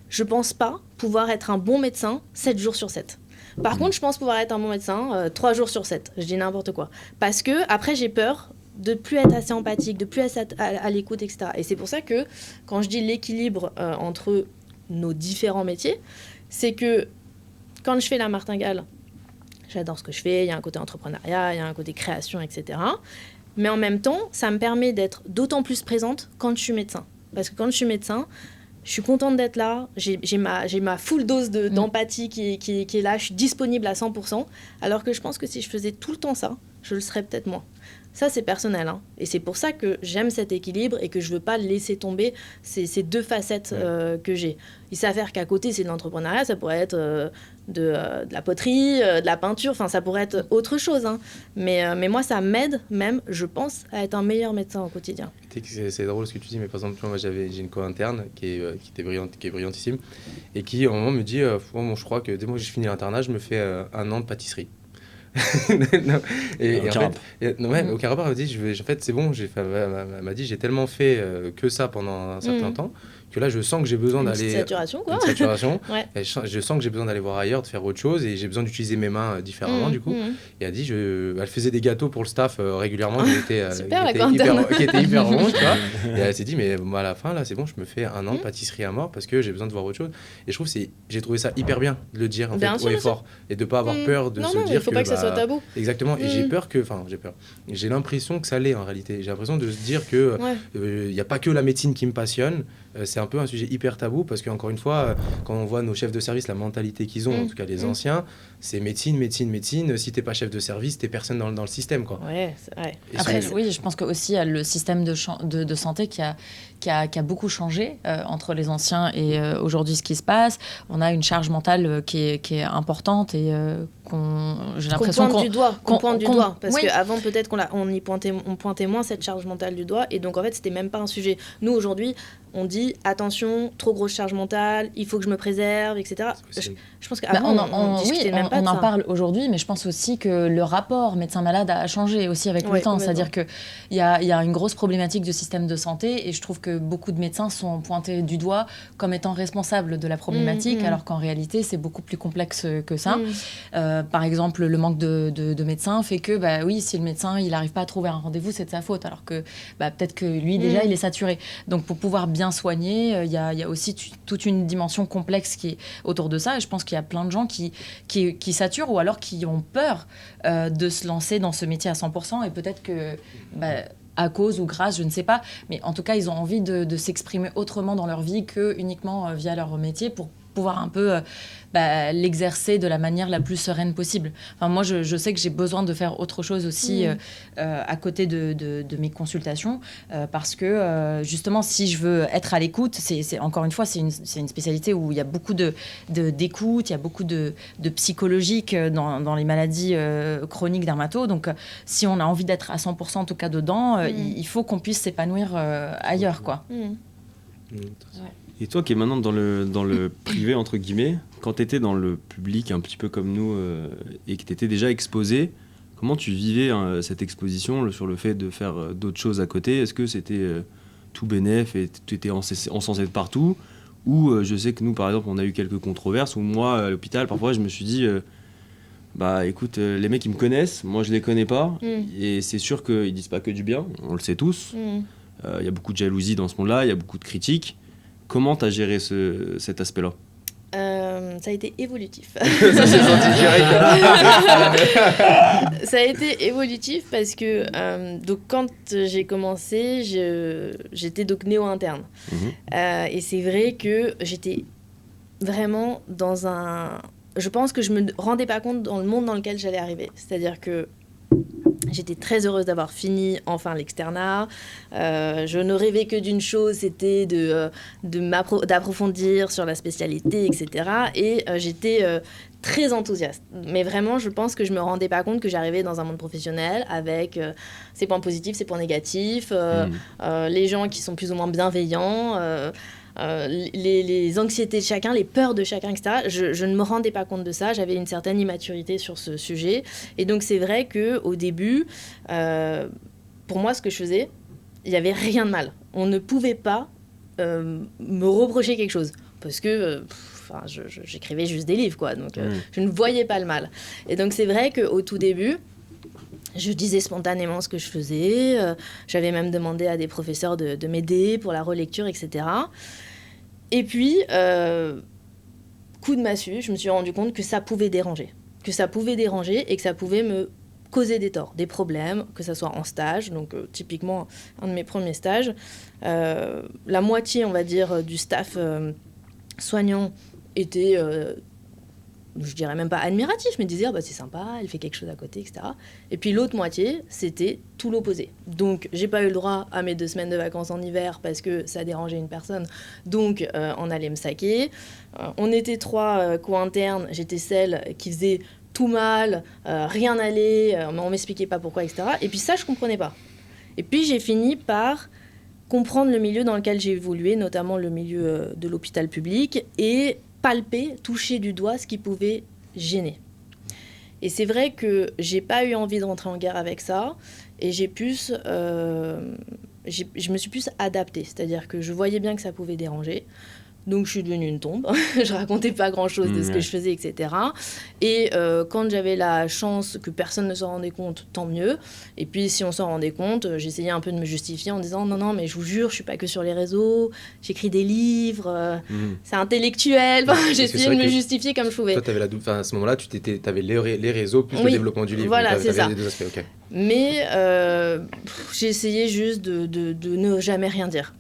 je pense pas pouvoir être un bon médecin 7 jours sur 7. Par contre, je pense pouvoir être un bon médecin 3 jours sur 7. Je dis n'importe quoi. Parce que après, j'ai peur de plus être assez empathique, de plus être à l'écoute, etc. Et c'est pour ça que quand je dis l'équilibre entre nos différents métiers, c'est que quand je fais la martingale, j'adore ce que je fais, il y a un côté entrepreneuriat, il y a un côté création, etc. Mais en même temps, ça me permet d'être d'autant plus présente quand je suis médecin. Parce que quand je suis médecin, je suis contente d'être là, j'ai ma full dose d'empathie qui est là, je suis disponible à 100%, alors que je pense que si je faisais tout le temps ça, je le serais peut-être moins. Ça, c'est personnel, hein. Et c'est pour ça que j'aime cet équilibre et que je ne veux pas laisser tomber ces deux facettes que j'ai. Il s'avère qu'à côté, c'est de l'entrepreneuriat, ça pourrait être de la poterie, de la peinture, enfin, ça pourrait être autre chose, hein. Mais moi, ça m'aide même, je pense, à être un meilleur médecin au quotidien. C'est drôle ce que tu dis, mais par exemple, moi, j'ai une co-interne qui est brillantissime et qui, à un moment, me dit je crois que dès que j'ai fini l'internat, je me fais 1 an de pâtisserie. Aucun rapport. Elle m'a dit, en fait, c'est bon, elle m'a dit, j'ai tellement fait que ça pendant un certain temps que là, je sens que j'ai besoin d'aller... Une saturation, quoi. Une saturation. Et je sens que j'ai besoin d'aller voir ailleurs, de faire autre chose, et j'ai besoin d'utiliser mes mains différemment, du coup. Et elle dit, elle faisait des gâteaux pour le staff régulièrement, qui étaient hyper bons, tu vois. Et elle s'est dit, mais moi, à la fin, là, c'est bon, je me fais 1 an de pâtisserie à mort parce que j'ai besoin de voir autre chose. Et je trouve que j'ai trouvé ça hyper bien de le dire, en fait, haut et fort. Et de ne pas avoir peur de se dire que... il ne faut pas que ça soit tabou. Exactement. Et j'ai peur. J'ai l'impression que ça l'est, en réalité. J'ai l'impression de se dire que il n'y a pas que la médecine qui me passionne. C'est un peu un sujet hyper tabou parce qu'encore une fois, quand on voit nos chefs de service, la mentalité qu'ils ont, en tout cas les anciens, c'est médecine. Si t'es pas chef de service, t'es personne dans le système, quoi. Ouais, c'est vrai. Après, oui, je pense que aussi il y a le système de santé qui a beaucoup changé entre les anciens et aujourd'hui ce qui se passe. On a une charge mentale qui est importante et j'ai l'impression qu'on pointe du doigt parce qu'avant peut-être on pointait moins cette charge mentale du doigt et donc en fait c'était même pas un sujet. Nous aujourd'hui on dit attention, trop grosse charge mentale, il faut que je me préserve, etc. Je pense qu'avant on discutait même pas de ça. On en parle aujourd'hui, mais je pense aussi que le rapport médecin-malade a changé aussi avec le temps. C'est-à-dire qu'il y a une grosse problématique de système de santé et je trouve que beaucoup de médecins sont pointés du doigt comme étant responsables de la problématique, alors qu'en réalité c'est beaucoup plus complexe que ça. par exemple, le manque de médecins fait que, bah oui, si le médecin il n'arrive pas à trouver un rendez-vous, c'est de sa faute. Alors que peut-être que lui, déjà, il est saturé. Donc, pour pouvoir bien soigner, il y a aussi toute une dimension complexe qui est autour de ça. Et je pense qu'il y a plein de gens qui saturent ou alors qui ont peur de se lancer dans ce métier à 100%. Et peut-être que... à cause ou grâce, je ne sais pas. Mais en tout cas, ils ont envie de s'exprimer autrement dans leur vie que uniquement via leur métier pour pouvoir un peu l'exercer de la manière la plus sereine possible. Enfin, moi, je sais que j'ai besoin de faire autre chose aussi à côté de mes consultations parce que, justement, si je veux être à l'écoute, encore une fois, c'est une spécialité où il y a beaucoup d'écoute, il y a beaucoup de psychologique dans les maladies chroniques dermato. Donc, si on a envie d'être à 100% en tout cas dedans, il faut qu'on puisse s'épanouir ailleurs, quoi. Et toi qui es maintenant dans le privé, entre guillemets, quand tu étais dans le public un petit peu comme nous et que tu étais déjà exposé, comment tu vivais cette exposition sur le fait de faire d'autres choses à côté? Est-ce que c'était tout bénef et tu étais encensé de partout? Ou je sais que nous, par exemple, on a eu quelques controverses où moi, à l'hôpital, parfois, je me suis dit... écoute, les mecs, ils me connaissent, moi, je les connais pas. Et c'est sûr qu'ils disent pas que du bien, on le sait tous. Y a beaucoup de jalousie dans ce monde-là, il y a beaucoup de critiques. Comment tu as géré cet aspect-là? Ça a été évolutif. Ça s'est senti direct. Ça a été évolutif parce que donc quand j'ai commencé, j'étais donc néo-interne. Et c'est vrai que j'étais vraiment dans un... Je pense que je me rendais pas compte dans le monde dans lequel j'allais arriver. C'est-à-dire que j'étais très heureuse d'avoir fini enfin l'externat. Je ne rêvais que d'une chose, c'était d'approfondir sur la spécialité, etc. Et j'étais très enthousiaste. Mais vraiment, je pense que je ne me rendais pas compte que j'arrivais dans un monde professionnel avec ses points positifs, ses points négatifs, les gens qui sont plus ou moins bienveillants, les anxiétés de chacun, les peurs de chacun, etc. Je ne me rendais pas compte de ça. J'avais une certaine immaturité sur ce sujet. Et donc, c'est vrai qu'au début, pour moi, ce que je faisais, il n'y avait rien de mal. On ne pouvait pas me reprocher quelque chose. Parce que j'écrivais juste des livres, quoi. Donc, je ne voyais pas le mal. Et donc, c'est vrai qu'au tout début, je disais spontanément ce que je faisais. J'avais même demandé à des professeurs de m'aider pour la relecture, etc. Et puis, coup de massue, je me suis rendu compte que ça pouvait déranger. Et que ça pouvait me causer des torts, des problèmes, que ça soit en stage. Donc, typiquement, un de mes premiers stages, la moitié, on va dire, du staff soignant était... je dirais même pas admiratif, mais disait c'est sympa, elle fait quelque chose à côté, etc. Et puis l'autre moitié, c'était tout l'opposé. Donc j'ai pas eu le droit à mes 2 semaines de vacances en hiver parce que ça dérangeait une personne. Donc on allait me saquer. On était 3 co-internes, j'étais celle qui faisait tout mal, rien n'allait, on m'expliquait pas pourquoi, etc. Et puis ça, je comprenais pas. Et puis j'ai fini par comprendre le milieu dans lequel j'ai évolué, notamment le milieu de l'hôpital public, et palper, toucher du doigt ce qui pouvait gêner. Et c'est vrai que j'ai pas eu envie de rentrer en guerre avec ça, et je me suis plus adaptée, c'est-à-dire que je voyais bien que ça pouvait déranger. Donc, je suis devenue une tombe. Je racontais pas grand-chose de ce que je faisais, etc. Et quand j'avais la chance que personne ne s'en rendait compte, tant mieux. Et puis, si on s'en rendait compte, j'essayais un peu de me justifier en disant « Non, mais je vous jure, je suis pas que sur les réseaux. J'écris des livres. C'est intellectuel. » J'essayais de me justifier comme je pouvais. Toi, à ce moment-là, tu avais les réseaux plus le développement du livre. Voilà, c'est ça. Les 2 aspects, okay. Mais j'ai essayé juste de ne jamais rien dire.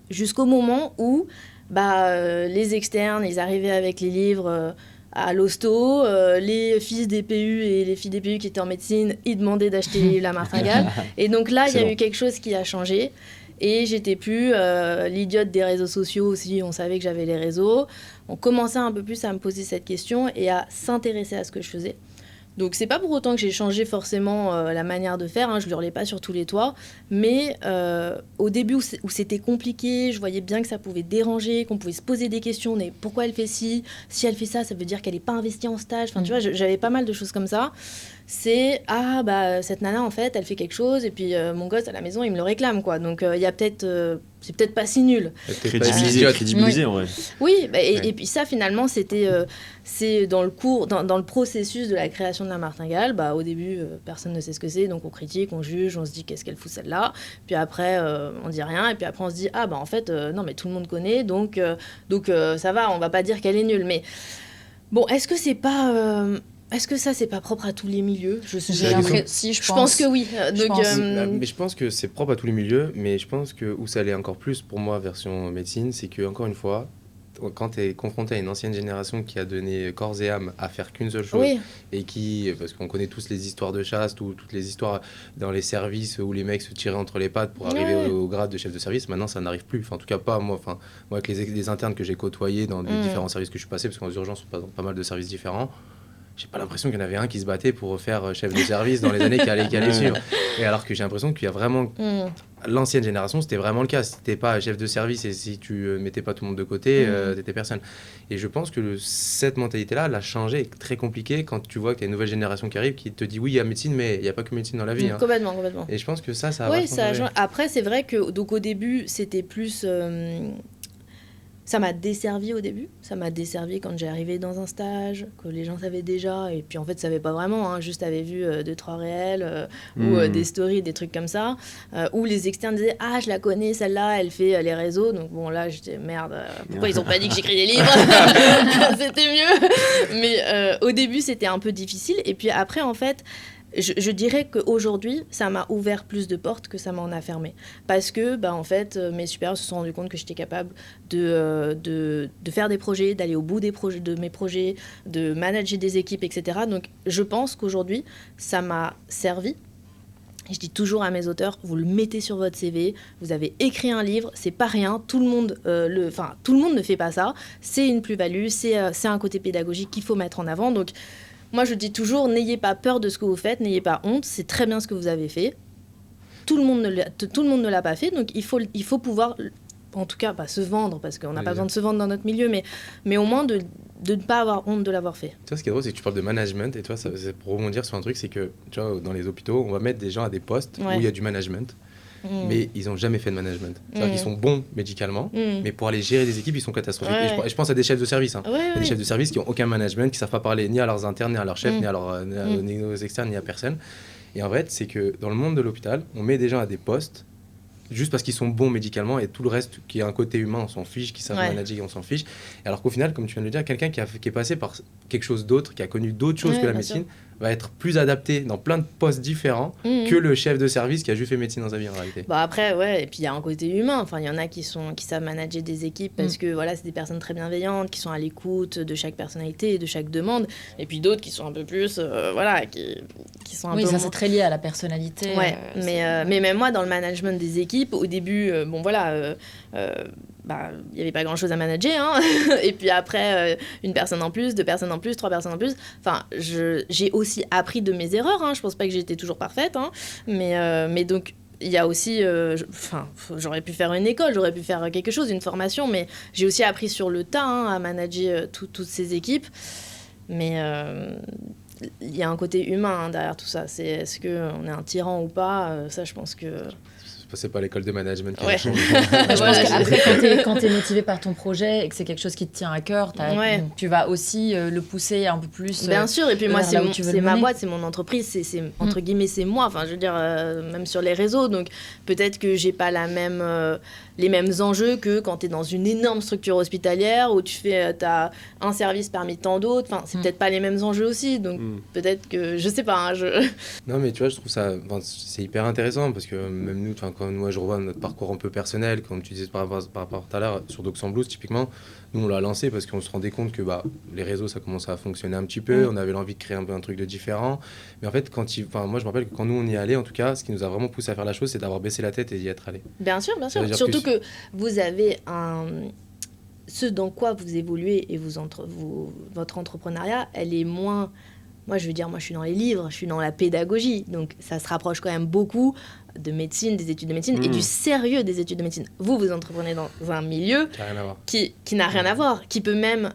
Jusqu'au moment où... les externes, ils arrivaient avec les livres à l'hosto. Les fils des PU et les filles des PU qui étaient en médecine, ils demandaient d'acheter la martingale. Et donc là, il y a eu quelque chose qui a changé. Et j'étais plus l'idiote des réseaux sociaux aussi. On savait que j'avais les réseaux. On commençait un peu plus à me poser cette question et à s'intéresser à ce que je faisais. Donc, c'est pas pour autant que j'ai changé forcément la manière de faire, je ne hurlais pas sur tous les toits, mais au début où c'était compliqué, je voyais bien que ça pouvait déranger, qu'on pouvait se poser des questions, mais pourquoi elle fait ci? Si elle fait ça, ça veut dire qu'elle n'est pas investie en stage. Enfin, tu vois, j'avais pas mal de choses comme ça. c'est cette nana en fait elle fait quelque chose et puis mon gosse à la maison il me le réclame quoi. Donc il y a peut-être c'est peut-être pas si nul. Crédibilisé en vrai. Oui, et puis ça finalement c'est dans le cours, dans le processus de la création de la martingale. Au début personne ne sait ce que c'est, donc on critique, on juge, on se dit qu'est-ce qu'elle fout celle-là. Puis après on dit rien et puis après on se dit en fait non mais tout le monde connaît donc ça va, on va pas dire qu'elle est nulle. Mais bon, est-ce que c'est pas est-ce que ça, c'est pas propre à tous les milieux ? Je pense que oui. Mais je pense que c'est propre à tous les milieux, mais je pense que où ça l'est encore plus pour moi, version médecine, c'est que, encore une fois, quand tu es confronté à une ancienne génération qui a donné corps et âme à faire qu'une seule chose, et qui, parce qu'on connaît tous les histoires de chasse, toutes les histoires dans les services où les mecs se tiraient entre les pattes pour arriver au grade de chef de service, maintenant ça n'arrive plus. Enfin, en tout cas, pas moi. Moi, avec les internes que j'ai côtoyés dans les différents services que je suis passé, parce qu'en urgence, on passe dans pas mal de services différents. J'ai pas l'impression qu'il y en avait un qui se battait pour faire chef de service dans les années qui allaient suivre. Et alors que j'ai l'impression qu'il y a vraiment... L'ancienne génération, c'était vraiment le cas. Si t'étais pas chef de service et si tu mettais pas tout le monde de côté, t'étais personne. Et je pense que cette mentalité-là, la changer est très compliqué quand tu vois que t'as une nouvelle génération qui arrive qui te dit oui, il y a médecine, mais il n'y a pas que médecine dans la vie. Complètement. Et je pense que ça a changé. Après, c'est vrai que donc, au début, c'était plus... Ça m'a desservi au début. Ça m'a desservi quand j'ai arrivé dans un stage, que les gens savaient déjà. Et puis en fait, ils ne savaient pas vraiment. Juste avaient vu 2-3 réels ou des stories, des trucs comme ça. Où les externes disaient « Ah, je la connais, celle-là, elle fait les réseaux. » Donc bon, là, j'étais « Merde, pourquoi ils n'ont pas dit que j'écris des livres ?» C'était mieux. Mais au début, c'était un peu difficile. Et puis après, en fait... Je dirais qu'aujourd'hui, ça m'a ouvert plus de portes que ça m'en a fermé. Parce que, en fait, mes supérieurs se sont rendus compte que j'étais capable de faire des projets, d'aller au bout de mes projets, de manager des équipes, etc. Donc, je pense qu'aujourd'hui, ça m'a servi. Et je dis toujours à mes auteurs, vous le mettez sur votre CV, vous avez écrit un livre, c'est pas rien, tout le monde ne fait pas ça. C'est une plus-value, c'est un côté pédagogique qu'il faut mettre en avant. Donc, moi, je dis toujours, n'ayez pas peur de ce que vous faites, n'ayez pas honte, c'est très bien ce que vous avez fait. Tout le monde ne l'a pas fait, donc il faut pouvoir, en tout cas, pas se vendre, parce qu'on n'a pas besoin de se vendre dans notre milieu, mais au moins de ne pas avoir honte de l'avoir fait. Tu vois, ce qui est drôle, c'est que tu parles de management, et toi, c'est pour rebondir sur un truc, c'est que, tu vois, dans les hôpitaux, on va mettre des gens à des postes où il y a du management. Mais ils n'ont jamais fait de management. C'est-à-dire qu'ils sont bons médicalement, mais pour aller gérer des équipes, ils sont catastrophiques. Et je pense à des chefs de service. Il y a des chefs de service qui n'ont aucun management, qui ne savent pas parler ni à leurs internes, ni à leurs chefs, ni aux externes, ni à personne. Et en fait, c'est que dans le monde de l'hôpital, on met des gens à des postes juste parce qu'ils sont bons médicalement et tout le reste qui a un côté humain, on s'en fiche, qui savent manager, on s'en fiche. Alors qu'au final, comme tu viens de le dire, quelqu'un qui est passé par quelque chose d'autre, qui a connu d'autres choses que la médecine, va être plus adapté dans plein de postes différents que le chef de service qui a juste fait médecine dans sa vie en réalité. Après, et puis il y a un côté humain. Enfin, il y en a qui savent manager des équipes parce que voilà, c'est des personnes très bienveillantes, qui sont à l'écoute de chaque personnalité et de chaque demande. Et puis d'autres qui sont un peu plus, qui sont un peu... Oui, ça c'est très lié à la personnalité. Mais même moi, dans le management des équipes, au début, il n'y avait pas grand-chose à manager. Et puis après, une personne en plus, 2 personnes en plus, 3 personnes en plus. Enfin, j'ai aussi appris de mes erreurs. Je ne pense pas que j'étais toujours parfaite. Mais donc, il y a aussi... j'aurais pu faire une école, j'aurais pu faire quelque chose, une formation. Mais j'ai aussi appris sur le tas à manager toutes ces équipes. Mais... il y a un côté humain derrière tout ça. Est-ce qu'on est un tyran ou pas ? Ça, je pense que... C'est pas l'école de management qui a changé. Je pense qu'après, quand tu es motivé par ton projet et que c'est quelque chose qui te tient à cœur, tu vas aussi le pousser un peu plus. Bien sûr, et puis moi, c'est ma boîte, c'est mon entreprise, c'est entre guillemets, c'est moi. Enfin, je veux dire, même sur les réseaux. Donc, peut-être que j'ai pas les mêmes enjeux que quand tu es dans une énorme structure hospitalière où t'as un service parmi tant d'autres. Enfin, c'est peut-être pas les mêmes enjeux aussi. Donc, peut-être que, je sais pas. Non, mais tu vois, je trouve ça, c'est hyper intéressant parce que même nous, quand moi je revois notre parcours un peu personnel, comme tu disais par rapport tout à l'heure sur Docs en Blues, typiquement, nous on l'a lancé parce qu'on se rendait compte que les réseaux ça commençait à fonctionner un petit peu, on avait l'envie de créer un truc de différent. Mais en fait, moi je me rappelle que quand nous on y allait, en tout cas, ce qui nous a vraiment poussé à faire la chose, c'est d'avoir baissé la tête et d'y être allé. Bien sûr. Surtout que vous avez ce dans quoi vous évoluez et votre entrepreneuriat, elle est moins... Moi, je suis dans les livres, je suis dans la pédagogie. Donc, ça se rapproche quand même beaucoup de médecine, des études de médecine et du sérieux des études de médecine. Vous entreprenez dans un milieu qui n'a rien à voir, qui peut même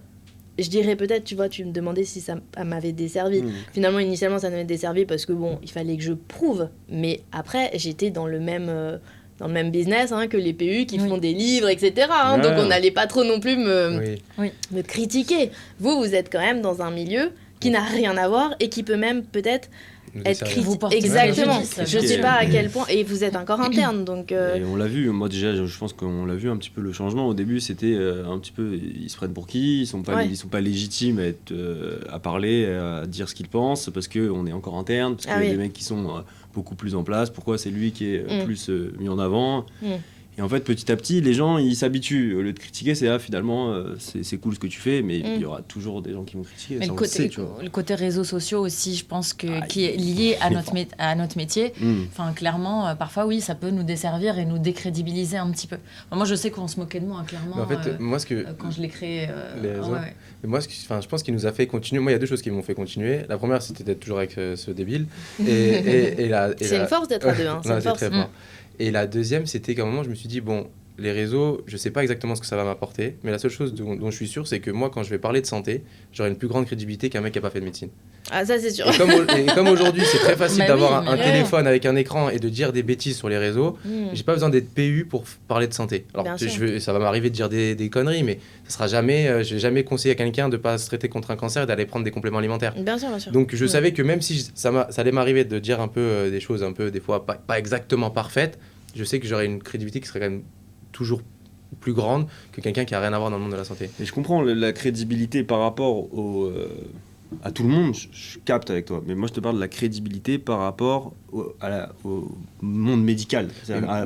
je dirais peut-être, tu vois, tu me demandais si ça m'avait desservi. Finalement, initialement, ça m'avait desservi parce que, bon, il fallait que je prouve. Mais après, j'étais dans le même business que les PU qui font des livres, etc. Donc, on n'allait pas trop non plus me critiquer. Vous êtes quand même dans un milieu qui n'a rien à voir et qui peut même peut-être être critique. Exactement. Je sais pas à quel point. Et vous êtes encore interne, donc. Et on l'a vu. Moi déjà, je pense qu'on l'a vu un petit peu le changement. Au début, c'était un petit peu. Ils se prennent pour qui ? Ils sont pas légitimes à parler, à dire ce qu'ils pensent parce que on est encore interne, parce qu'il y a des mecs qui sont beaucoup plus en place. Pourquoi c'est lui qui est plus mis en avant ? Et en fait, petit à petit, les gens, ils s'habituent. Au lieu de critiquer, c'est finalement, c'est cool ce que tu fais, mais il y aura toujours des gens qui vont critiquer. Mais le côté réseaux sociaux aussi, je pense qui est lié à notre métier. Enfin, clairement, parfois, oui, ça peut nous desservir et nous décrédibiliser un petit peu. Moi, je sais qu'on se moquait de moi, clairement, en fait, moi, quand je l'ai créé. Mais moi, je pense qu'il nous a fait continuer. Moi, il y a deux choses qui m'ont fait continuer. La première, c'était d'être toujours avec ce débile. C'est une force d'être à deux. C'est une force. Très fort. Et la deuxième, c'était qu'à un moment, je me suis dit, bon, les réseaux, je sais pas exactement ce que ça va m'apporter, mais la seule chose dont je suis sûr, c'est que moi, quand je vais parler de santé, j'aurai une plus grande crédibilité qu'un mec qui n'a pas fait de médecine. Ah, ça, c'est sûr. Et comme aujourd'hui, c'est très facile d'avoir un téléphone avec un écran et de dire des bêtises sur les réseaux, j'ai pas besoin d'être PU pour parler de santé. Alors, ça va m'arriver de dire des conneries, mais ça sera jamais, je vais jamais conseiller à quelqu'un de pas se traiter contre un cancer et d'aller prendre des compléments alimentaires. Bien sûr, bien sûr. Donc, je savais que même si ça allait m'arriver de dire un peu des choses un peu, des fois, pas exactement parfaites, je sais que j'aurais une crédibilité qui serait quand même toujours plus grande que quelqu'un qui a rien à voir dans le monde de la santé. Et je comprends la crédibilité par rapport à tout le monde, je capte avec toi. Mais moi, je te parle de la crédibilité par rapport au monde médical,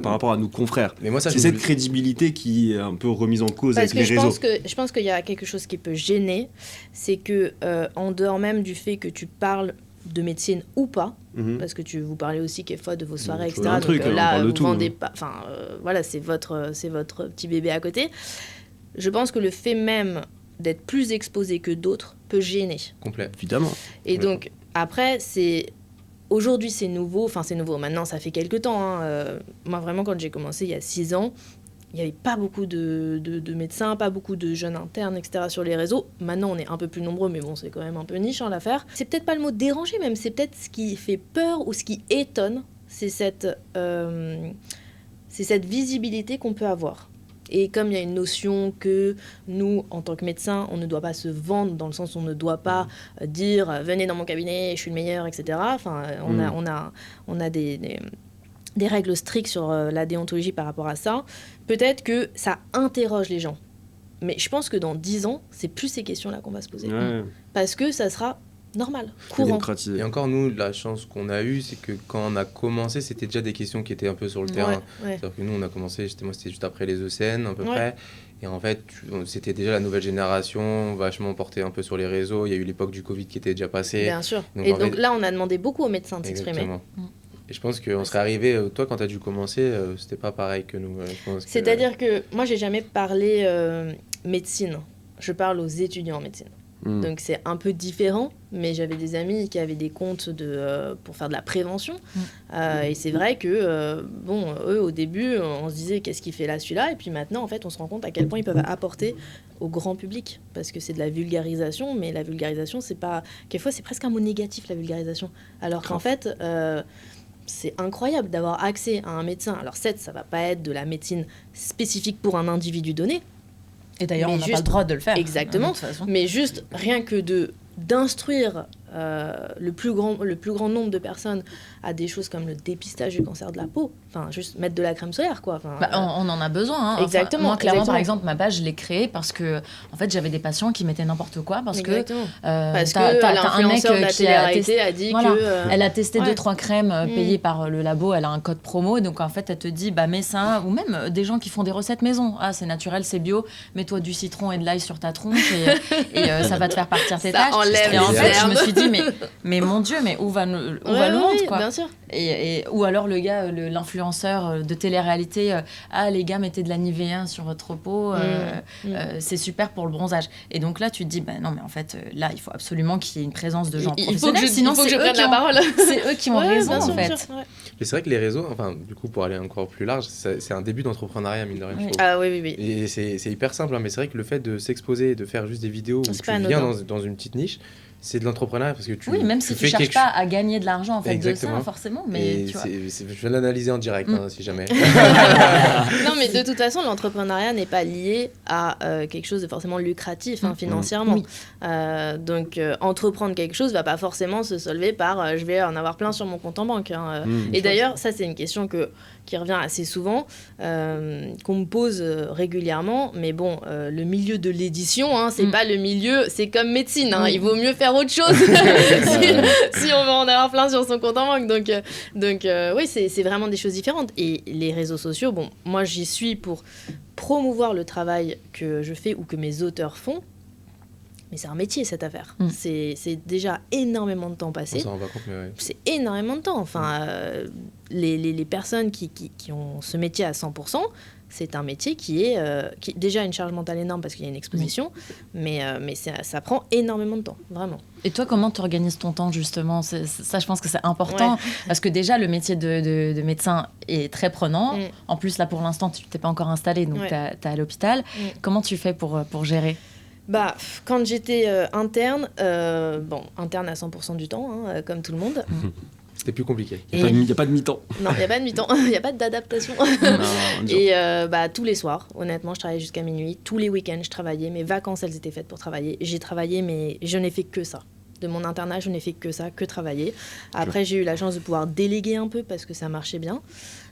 par rapport à nos confrères. Mais moi, c'est cette crédibilité qui est un peu remise en cause avec les réseaux. Je pense qu'il y a quelque chose qui peut gêner, c'est que en dehors même du fait que tu parles de médecine ou pas, parce que vous parlez aussi quelquefois de vos soirées, etc. Donc là, vous vendez pas... Enfin, voilà, c'est votre petit bébé à côté. Je pense que le fait même d'être plus exposé que d'autres peut gêner. Complet. Évidemment. Et donc, après, aujourd'hui, c'est nouveau. Enfin, c'est nouveau. Maintenant, ça fait quelques temps. Moi, vraiment, quand j'ai commencé il y a 6 ans, il n'y avait pas beaucoup de médecins, pas beaucoup de jeunes internes, etc. sur les réseaux. Maintenant, on est un peu plus nombreux, mais bon, c'est quand même un peu niche l'affaire. C'est peut-être pas le mot déranger, même. C'est peut-être ce qui fait peur ou ce qui étonne. C'est cette visibilité qu'on peut avoir. Et comme il y a une notion que nous, en tant que médecins, on ne doit pas se vendre, dans le sens où on ne doit pas dire « venez dans mon cabinet, je suis le meilleur », etc. Enfin, on a des règles strictes sur la déontologie par rapport à ça. Peut-être que ça interroge les gens. Mais je pense que dans 10 ans, c'est plus ces questions-là qu'on va se poser. Ouais. Parce que ça sera normal, courant. Et encore, nous, la chance qu'on a eue, c'est que quand on a commencé, c'était déjà des questions qui étaient un peu sur le terrain. Ouais. C'est-à-dire que nous, on a commencé, c'était juste après les ECN, à peu près. Et en fait, c'était déjà la nouvelle génération, vachement portée un peu sur les réseaux. Il y a eu l'époque du Covid qui était déjà passée. Bien sûr. Donc là, on a demandé beaucoup aux médecins de s'exprimer. Et je pense qu'on serait arrivé, toi quand tu as dû commencer, c'était pas pareil que nous. C'est-à-dire que moi j'ai jamais parlé médecine, je parle aux étudiants en médecine. Donc c'est un peu différent, mais j'avais des amis qui avaient des comptes pour faire de la prévention. Et c'est vrai que, eux au début, on se disait qu'est-ce qu'il fait là celui-là, et puis maintenant en fait on se rend compte à quel point ils peuvent apporter au grand public, parce que c'est de la vulgarisation, mais la vulgarisation c'est pas... Quelquefois c'est presque un mot négatif la vulgarisation, alors qu'en fait... c'est incroyable d'avoir accès à un médecin. Alors certes, ça va pas être de la médecine spécifique pour un individu donné. Et d'ailleurs, on n'a pas le droit de le faire. Exactement. Mais juste, rien que d'instruire le plus grand nombre de personnes à des choses comme le dépistage du cancer de la peau. Enfin, juste mettre de la crème solaire, quoi. Enfin, on en a besoin. Hein. Exactement. Moi, clairement, par exemple, ma page, je l'ai créée parce que, en fait, j'avais des patients qui mettaient n'importe quoi parce que t'as un mec qui a dit que... Elle a testé 2-3 crèmes payées par le labo, elle a un code promo, et donc en fait, elle te dit, mets ça, ou même des gens qui font des recettes maison. Ah, c'est naturel, c'est bio, mets-toi du citron et de l'ail sur ta tronche et ça va te faire partir tes taches. Et en fait, je me suis dit, mais mon Dieu, mais où va le monde, quoi. Bien sûr. Ou alors le gars, l'influenceur de télé-réalité, les gars, mettez de la Nivea sur votre peau, c'est super pour le bronzage. Et donc là, tu te dis, non, mais en fait, là, il faut absolument qu'il y ait une présence de gens professionnels, sinon c'est eux qui ont raison, en fait. Sûr, ouais. Mais c'est vrai que les réseaux, enfin, du coup, pour aller encore plus large, c'est un début d'entrepreneuriat, mine de rien. Ah oui. Et c'est hyper simple, hein, mais c'est vrai que le fait de s'exposer, de faire juste des vidéos où tu viens dans une petite niche, c'est de l'entrepreneuriat parce que même si tu cherches pas à gagner de l'argent en fait de ça forcément, mais tu vois. Je vais l'analyser en direct si jamais. Non, mais de toute façon, l'entrepreneuriat n'est pas lié à quelque chose de forcément lucratif financièrement. Oui. Donc entreprendre quelque chose va pas forcément se solver par je vais en avoir plein sur mon compte en banque. Et d'ailleurs, ça c'est une question qui revient assez souvent, qu'on me pose régulièrement, mais bon, le milieu de l'édition, c'est pas le milieu, c'est comme médecine, il vaut mieux faire autre chose si on veut en avoir plein sur son compte en banque. Donc oui, c'est vraiment des choses différentes. Et les réseaux sociaux, moi j'y suis pour promouvoir le travail que je fais ou que mes auteurs font. Mais c'est un métier, cette affaire. C'est déjà énormément de temps passé. On s'en rend pas compte, mais ouais. C'est énormément de temps. Enfin, les personnes qui ont ce métier à 100%, c'est un métier qui est déjà une charge mentale énorme parce qu'il y a une exposition, mais ça prend énormément de temps, vraiment. Et toi, comment tu organises ton temps, justement ? Ça, je pense que c'est important, parce que déjà, le métier de médecin est très prenant. En plus, là, pour l'instant, tu t'es pas encore installé, donc tu es à l'hôpital. Comment tu fais pour gérer ? Quand j'étais interne, interne à 100% du temps, comme tout le monde. C'était plus compliqué. Il n'y a pas de mi-temps. Non, il n'y a pas de mi-temps. Il n'y a pas d'adaptation. Et tous les soirs, honnêtement, je travaillais jusqu'à minuit. Tous les week-ends, je travaillais. Mes vacances, elles étaient faites pour travailler. J'ai travaillé, mais je n'ai fait que ça. De mon internat, je n'ai fait que ça, que travailler. Après, j'ai eu la chance de pouvoir déléguer un peu parce que ça marchait bien.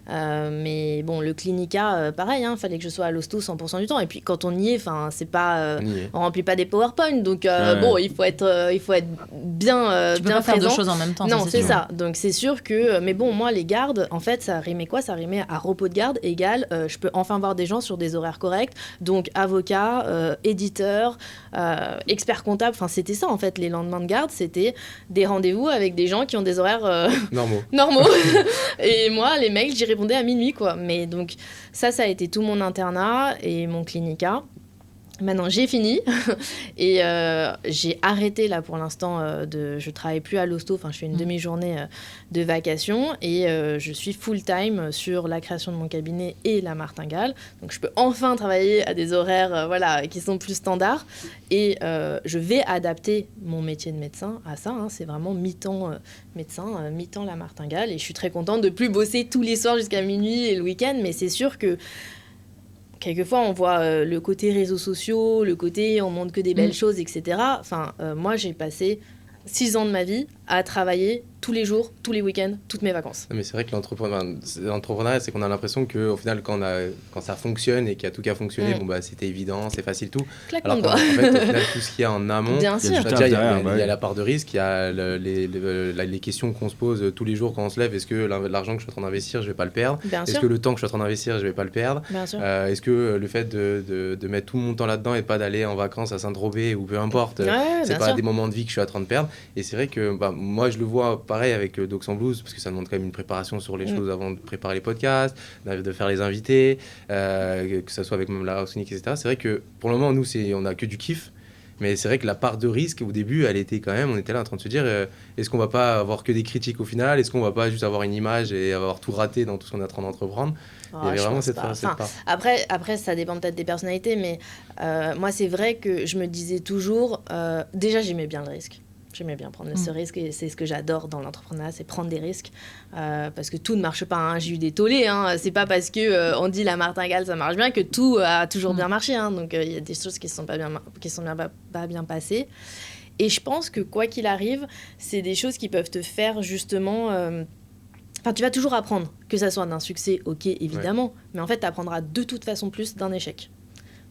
Mais bon, le clinica, pareil, fallait que je sois à l'hosto 100% du temps. Et puis quand on y est, c'est pas, on remplit pas des PowerPoint, donc il faut être bien, tu peux bien pas présent. faire deux choses en même temps. Non, c'est ça. Donc c'est sûr que, mais bon, moi les gardes, en fait, ça rimait quoi ? Ça rimait à repos de garde égale, je peux enfin voir des gens sur des horaires corrects. Donc avocat, éditeur, expert comptable. Enfin, c'était ça en fait. Les lendemains de garde, c'était des rendez-vous avec des gens qui ont des horaires normaux. Et moi, les mails, j'y répondais à minuit, quoi. Mais donc, ça a été tout mon internat et mon clinica. Maintenant, j'ai fini et j'ai arrêté, là, pour l'instant, je travaille plus à l'hosto. Enfin, je fais une demi-journée de vacation et je suis full-time sur la création de mon cabinet et la martingale. Donc, je peux enfin travailler à des horaires qui sont plus standards et je vais adapter mon métier de médecin à ça. C'est vraiment mi-temps médecin, mi-temps la martingale et je suis très contente de plus bosser tous les soirs jusqu'à minuit et le week-end, mais c'est sûr que quelquefois, on voit le côté réseaux sociaux, le côté on montre que des belles choses, etc. Enfin, moi, j'ai passé 6 ans de ma vie à travailler tous les jours, tous les week-ends, toutes mes vacances. Mais c'est vrai que l'entrepreneuriat, c'est qu'on a l'impression qu'au final, quand ça fonctionne et qu'il y a tout qui a fonctionné, c'était évident, c'est facile, tout. Claquement Alors qu'en fait, au final, tout ce qu'il y a en amont, il y a la part de risque, il y a les questions qu'on se pose tous les jours quand on se lève. Est-ce que l'argent que je suis en train d'investir, je vais pas le perdre ? Est-ce que le temps que je suis en train d'investir, je vais pas le perdre ? Est-ce que le fait de mettre tout mon temps là-dedans et pas d'aller en vacances à Saint-Tropez ou peu importe, c'est pas des moments de vie que je suis en train de perdre ? Et c'est vrai que moi, je le vois pareil avec Docs en Blues, parce que ça demande quand même une préparation sur les choses avant de préparer les podcasts, de faire les invités, que ce soit avec même la House Unique, etc. C'est vrai que pour le moment, nous, on n'a que du kiff. Mais c'est vrai que la part de risque, au début, elle était quand même, on était là en train de se dire, est-ce qu'on va pas avoir que des critiques au final ? Est-ce qu'on va pas juste avoir une image et avoir tout raté dans tout ce qu'on est en train d'entreprendre ? Il y avait vraiment cette part. Après, ça dépend peut-être des personnalités, mais moi, c'est vrai que je me disais toujours, déjà, j'aimais bien le risque. J'aimais bien prendre ce risque et c'est ce que j'adore dans l'entrepreneuriat, c'est prendre des risques parce que tout ne marche pas. J'ai eu des tollés, c'est pas parce que on dit la martingale ça marche bien que tout a toujours bien marché. Donc il y a des choses qui sont pas bien passées. Et je pense que quoi qu'il arrive, c'est des choses qui peuvent te faire justement. Enfin, tu vas toujours apprendre, que ça soit d'un succès, ok, évidemment, mais en fait, tu apprendras de toute façon plus d'un échec.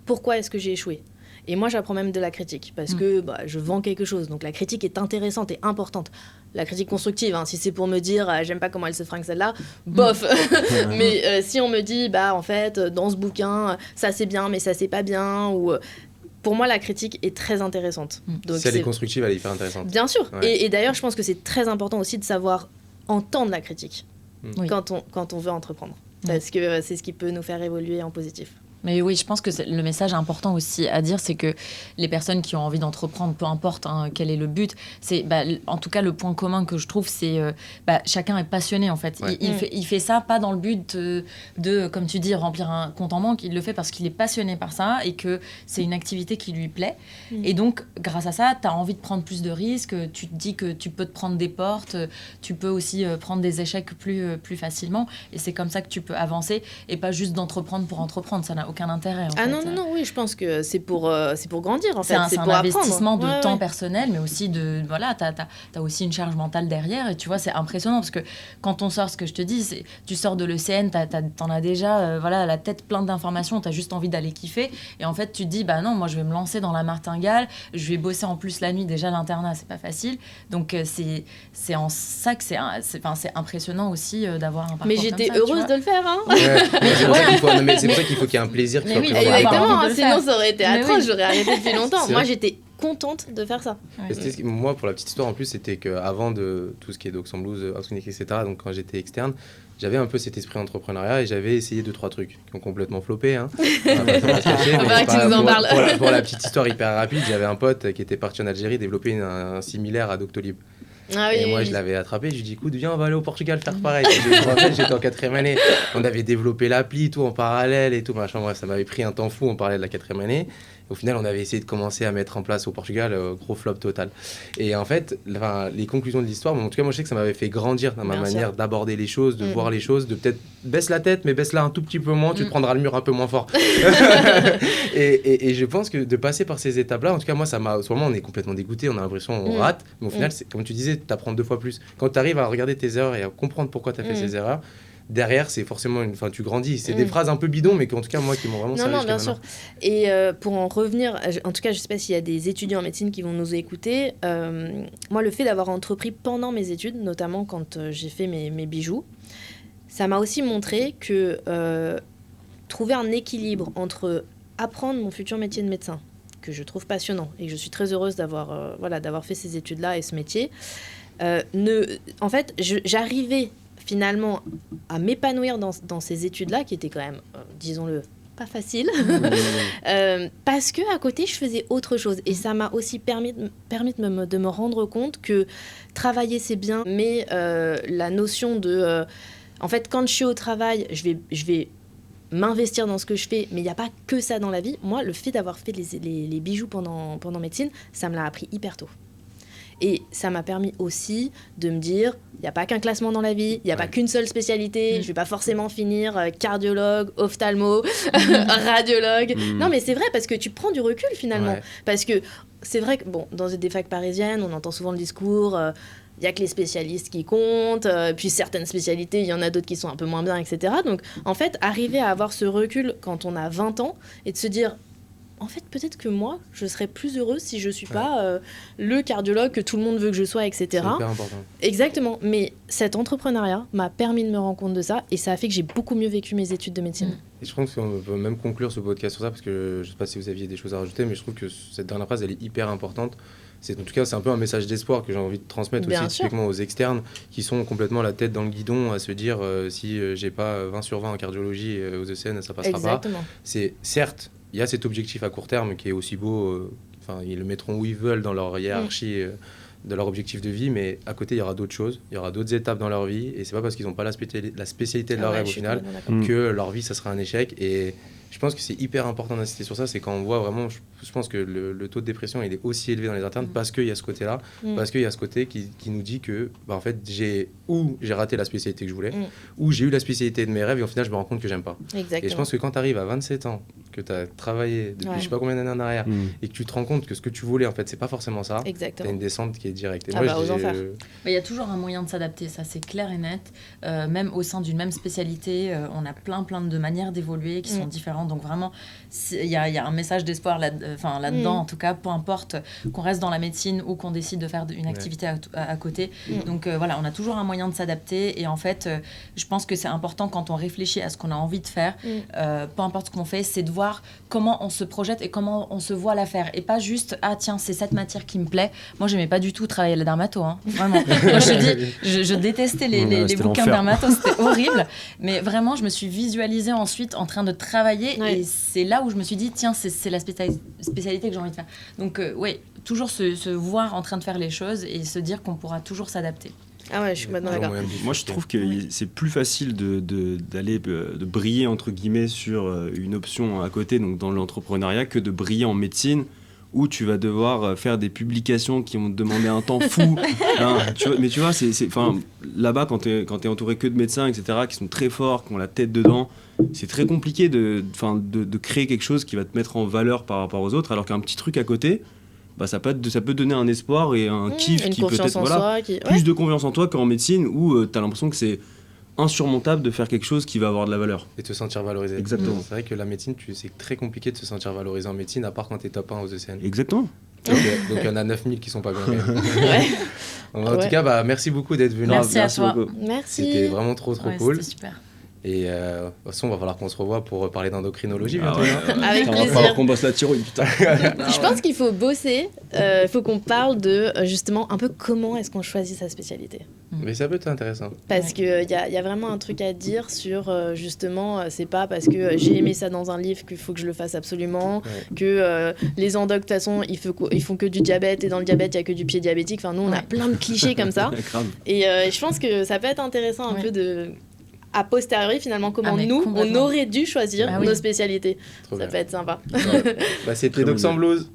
Pourquoi est-ce que j'ai échoué ? Et moi, j'apprends même de la critique, parce que je vends quelque chose. Donc, la critique est intéressante et importante. La critique constructive, si c'est pour me dire « j'aime pas comment elle se fringue celle-là », bof. Mais si on me dit « en fait, dans ce bouquin, ça c'est bien, mais ça c'est pas bien », ou... Pour moi, la critique est très intéressante. Donc, si elle est constructive, elle est hyper intéressante. Bien sûr. Ouais. Et d'ailleurs, je pense que c'est très important aussi de savoir entendre la critique quand on veut entreprendre. Parce que c'est ce qui peut nous faire évoluer en positif. Mais oui, je pense que le message important aussi à dire, c'est que les personnes qui ont envie d'entreprendre, peu importe quel est le but, c'est, en tout cas, le point commun que je trouve, c'est chacun est passionné, en fait. Ouais. Il fait ça pas dans le but de, comme tu dis, remplir un compte en banque. Il le fait parce qu'il est passionné par ça et que c'est une activité qui lui plaît. Et donc, grâce à ça, tu as envie de prendre plus de risques. Tu te dis que tu peux te prendre des portes. Tu peux aussi prendre des échecs plus facilement. Et c'est comme ça que tu peux avancer et pas juste d'entreprendre pour entreprendre. Ça n'a aucun intérêt. Non, oui, je pense que c'est pour grandir, en fait. C'est pour un investissement de temps personnel, mais aussi t'as aussi une charge mentale derrière, et tu vois, c'est impressionnant, parce que quand on sort, ce que je te dis, c'est, tu sors de l'ECN, t'en as déjà la tête pleine d'informations, t'as juste envie d'aller kiffer, et en fait, tu te dis, non, moi, je vais me lancer dans la martingale, je vais bosser en plus la nuit, déjà, l'internat, c'est pas facile, donc c'est en ça que c'est impressionnant aussi d'avoir un parcours. Mais j'étais heureuse de le faire, hein. C'est pour ça qu'il faut qu'il y ait un plaisir. Mais oui, exactement, sinon ça aurait été atroce, j'aurais arrêté depuis longtemps. Moi, j'étais contente de faire ça. Moi, pour la petite histoire, en plus, c'était qu'avant de tout ce qui est Docs en Blues, House Clinic, etc., donc quand j'étais externe, j'avais un peu cet esprit entrepreneuriat et j'avais essayé 2-3 trucs qui ont complètement floppé. Hein. Pour la petite histoire hyper rapide, j'avais un pote qui était parti en Algérie développer un similaire à Doctolib. Moi, je l'avais attrapé, je lui ai dit, écoute, viens, on va aller au Portugal faire pareil. Je me rappelle, j'étais en 4e année, on avait développé l'appli, tout en parallèle et tout, machin. Bref, ça m'avait pris un temps fou, on parlait de la 4e année. Au final, on avait essayé de commencer à mettre en place au Portugal, gros flop total. Et en fait, les conclusions de l'histoire, en tout cas, moi, je sais que ça m'avait fait grandir dans ma manière d'aborder les choses, de voir les choses, de peut-être baisse la tête, mais baisse-la un tout petit peu moins, tu te prendras le mur un peu moins fort. et je pense que de passer par ces étapes-là, en tout cas, moi, ça m'a. Au moment, on est complètement dégoûté, on a l'impression qu'on rate, mais au final, c'est, comme tu disais, tu apprends 2 fois plus. Quand tu arrives à regarder tes erreurs et à comprendre pourquoi tu as fait ces erreurs, derrière, c'est forcément tu grandis. C'est des phrases un peu bidons, mais qu'en tout cas, moi, qui m'ont vraiment servi. Non, bien sûr. Et pour en revenir, en tout cas, je ne sais pas s'il y a des étudiants en médecine qui vont nous écouter. Moi, le fait d'avoir entrepris pendant mes études, notamment quand j'ai fait mes bijoux, ça m'a aussi montré que trouver un équilibre entre apprendre mon futur métier de médecin, que je trouve passionnant, et que je suis très heureuse d'avoir fait ces études-là et ce métier. En fait, j'arrivais finalement à m'épanouir dans ces études-là, qui étaient quand même, disons-le, pas faciles, parce que à côté, je faisais autre chose. Et ça m'a aussi permis de me rendre compte que travailler, c'est bien, mais la notion de... en fait, quand je suis au travail, je vais m'investir dans ce que je fais, mais il n'y a pas que ça dans la vie. Moi, le fait d'avoir fait les bijoux pendant médecine, ça me l'a appris hyper tôt. Et ça m'a permis aussi de me dire, il n'y a pas qu'un classement dans la vie, il n'y a pas qu'une seule spécialité, je ne vais pas forcément finir cardiologue, ophtalmo, radiologue. Non, mais c'est vrai, parce que tu prends du recul finalement. Parce que c'est vrai que, dans des facs parisiennes, on entend souvent le discours... il n'y a que les spécialistes qui comptent, puis certaines spécialités, il y en a d'autres qui sont un peu moins bien, etc. Donc, en fait, arriver à avoir ce recul quand on a 20 ans et de se dire, en fait, peut-être que moi, je serais plus heureuse si je ne suis pas le cardiologue que tout le monde veut que je sois, etc. C'est hyper important. Exactement. Mais cet entrepreneuriat m'a permis de me rendre compte de ça et ça a fait que j'ai beaucoup mieux vécu mes études de médecine. Et je pense qu'on peut même conclure ce podcast sur ça parce que je ne sais pas si vous aviez des choses à rajouter, mais je trouve que cette dernière phrase, elle est hyper importante. En tout cas, c'est un peu un message d'espoir que j'ai envie de transmettre Bien aussi sûr. typiquement aux externes qui sont complètement la tête dans le guidon à se dire si j'ai pas 20 sur 20 en cardiologie aux ECN, ça passera Exactement. pas. C'est certes, il y a cet objectif à court terme qui est aussi beau, ils le mettront où ils veulent dans leur hiérarchie de leur objectif de vie, mais à côté, il y aura d'autres choses, il y aura d'autres étapes dans leur vie et c'est pas parce qu'ils n'ont pas la spécialité de leur rêve au final que leur vie, ça sera un échec. Et je pense que c'est hyper important d'insister sur ça, c'est quand on voit vraiment, je pense que le taux de dépression il est aussi élevé dans les internes parce qu'il y a ce côté-là, parce qu'il y a ce côté qui nous dit que en fait j'ai raté la spécialité que je voulais, ou j'ai eu la spécialité de mes rêves et au final je me rends compte que j'aime pas. Exactement. Et je pense que quand tu arrives à 27 ans, que tu as travaillé depuis je sais pas combien d'années en arrière et que tu te rends compte que ce que tu voulais en fait c'est pas forcément ça, tu as une descente qui est directe. Et aux enfers. Il y a toujours un moyen de s'adapter, ça c'est clair et net. Même au sein d'une même spécialité, on a plein de manières d'évoluer qui sont différentes. Donc vraiment, il y a un message d'espoir là-dedans, en tout cas, peu importe qu'on reste dans la médecine ou qu'on décide de faire une activité à côté. Donc voilà, on a toujours un moyen de s'adapter. Et en fait, je pense que c'est important quand on réfléchit à ce qu'on a envie de faire, peu importe ce qu'on fait, c'est de voir comment on se projette et comment on se voit la faire. Et pas juste, ah tiens, c'est cette matière qui me plaît. Moi, j'aimais pas du tout tout travailler la dermato, hein, vraiment. Moi, je te dis, je détestais les bouquins dermato, c'était horrible. Mais vraiment, je me suis visualisée ensuite en train de travailler et c'est là où je me suis dit, tiens, c'est la spécialité que j'ai envie de faire. Donc, oui, toujours se voir en train de faire les choses et se dire qu'on pourra toujours s'adapter. Ah ouais, je suis maintenant d'accord. Moi, je trouve que c'est plus facile d'aller de briller, entre guillemets, sur une option à côté, donc dans l'entrepreneuriat, que de briller en médecine, où tu vas devoir faire des publications qui vont te demander un temps fou. Mais tu vois, là-bas, quand tu es entouré que de médecins, etc., qui sont très forts, qui ont la tête dedans, c'est très compliqué de créer quelque chose qui va te mettre en valeur par rapport aux autres, alors qu'un petit truc à côté... ça peut donner un espoir et un kiff qui peut-être plus de confiance en toi qu'en médecine où tu as l'impression que c'est insurmontable de faire quelque chose qui va avoir de la valeur. Et te sentir valorisé. Exactement. C'est vrai que la médecine, c'est très compliqué de se sentir valorisé en médecine, à part quand tu es top 1 aux ECN. Exactement. Donc il y en a 9000 qui sont pas bien. En tout cas, merci beaucoup d'être venu. Merci à toi. Beaucoup. Merci. C'était vraiment trop cool. C'était super. Et de toute façon, il va falloir qu'on se revoie pour parler d'endocrinologie bientôt. Avec plaisir. Il va falloir qu'on bosse la thyroïde, putain. Je pense qu'il faut bosser, il faut qu'on parle de justement un peu comment est-ce qu'on choisit sa spécialité. Mais ça peut être intéressant. Parce qu'il y a vraiment un truc à dire sur justement, c'est pas parce que j'ai aimé ça dans un livre qu'il faut que je le fasse absolument, que les endocs de toute façon ils font que du diabète et dans le diabète il y a que du pied diabétique. Enfin, nous on a plein de clichés comme ça. Et je pense que ça peut être intéressant un peu de... a posteriori finalement comment nous on aurait dû choisir nos spécialités. Ça peut être sympa. C'était Doc Sans Blues.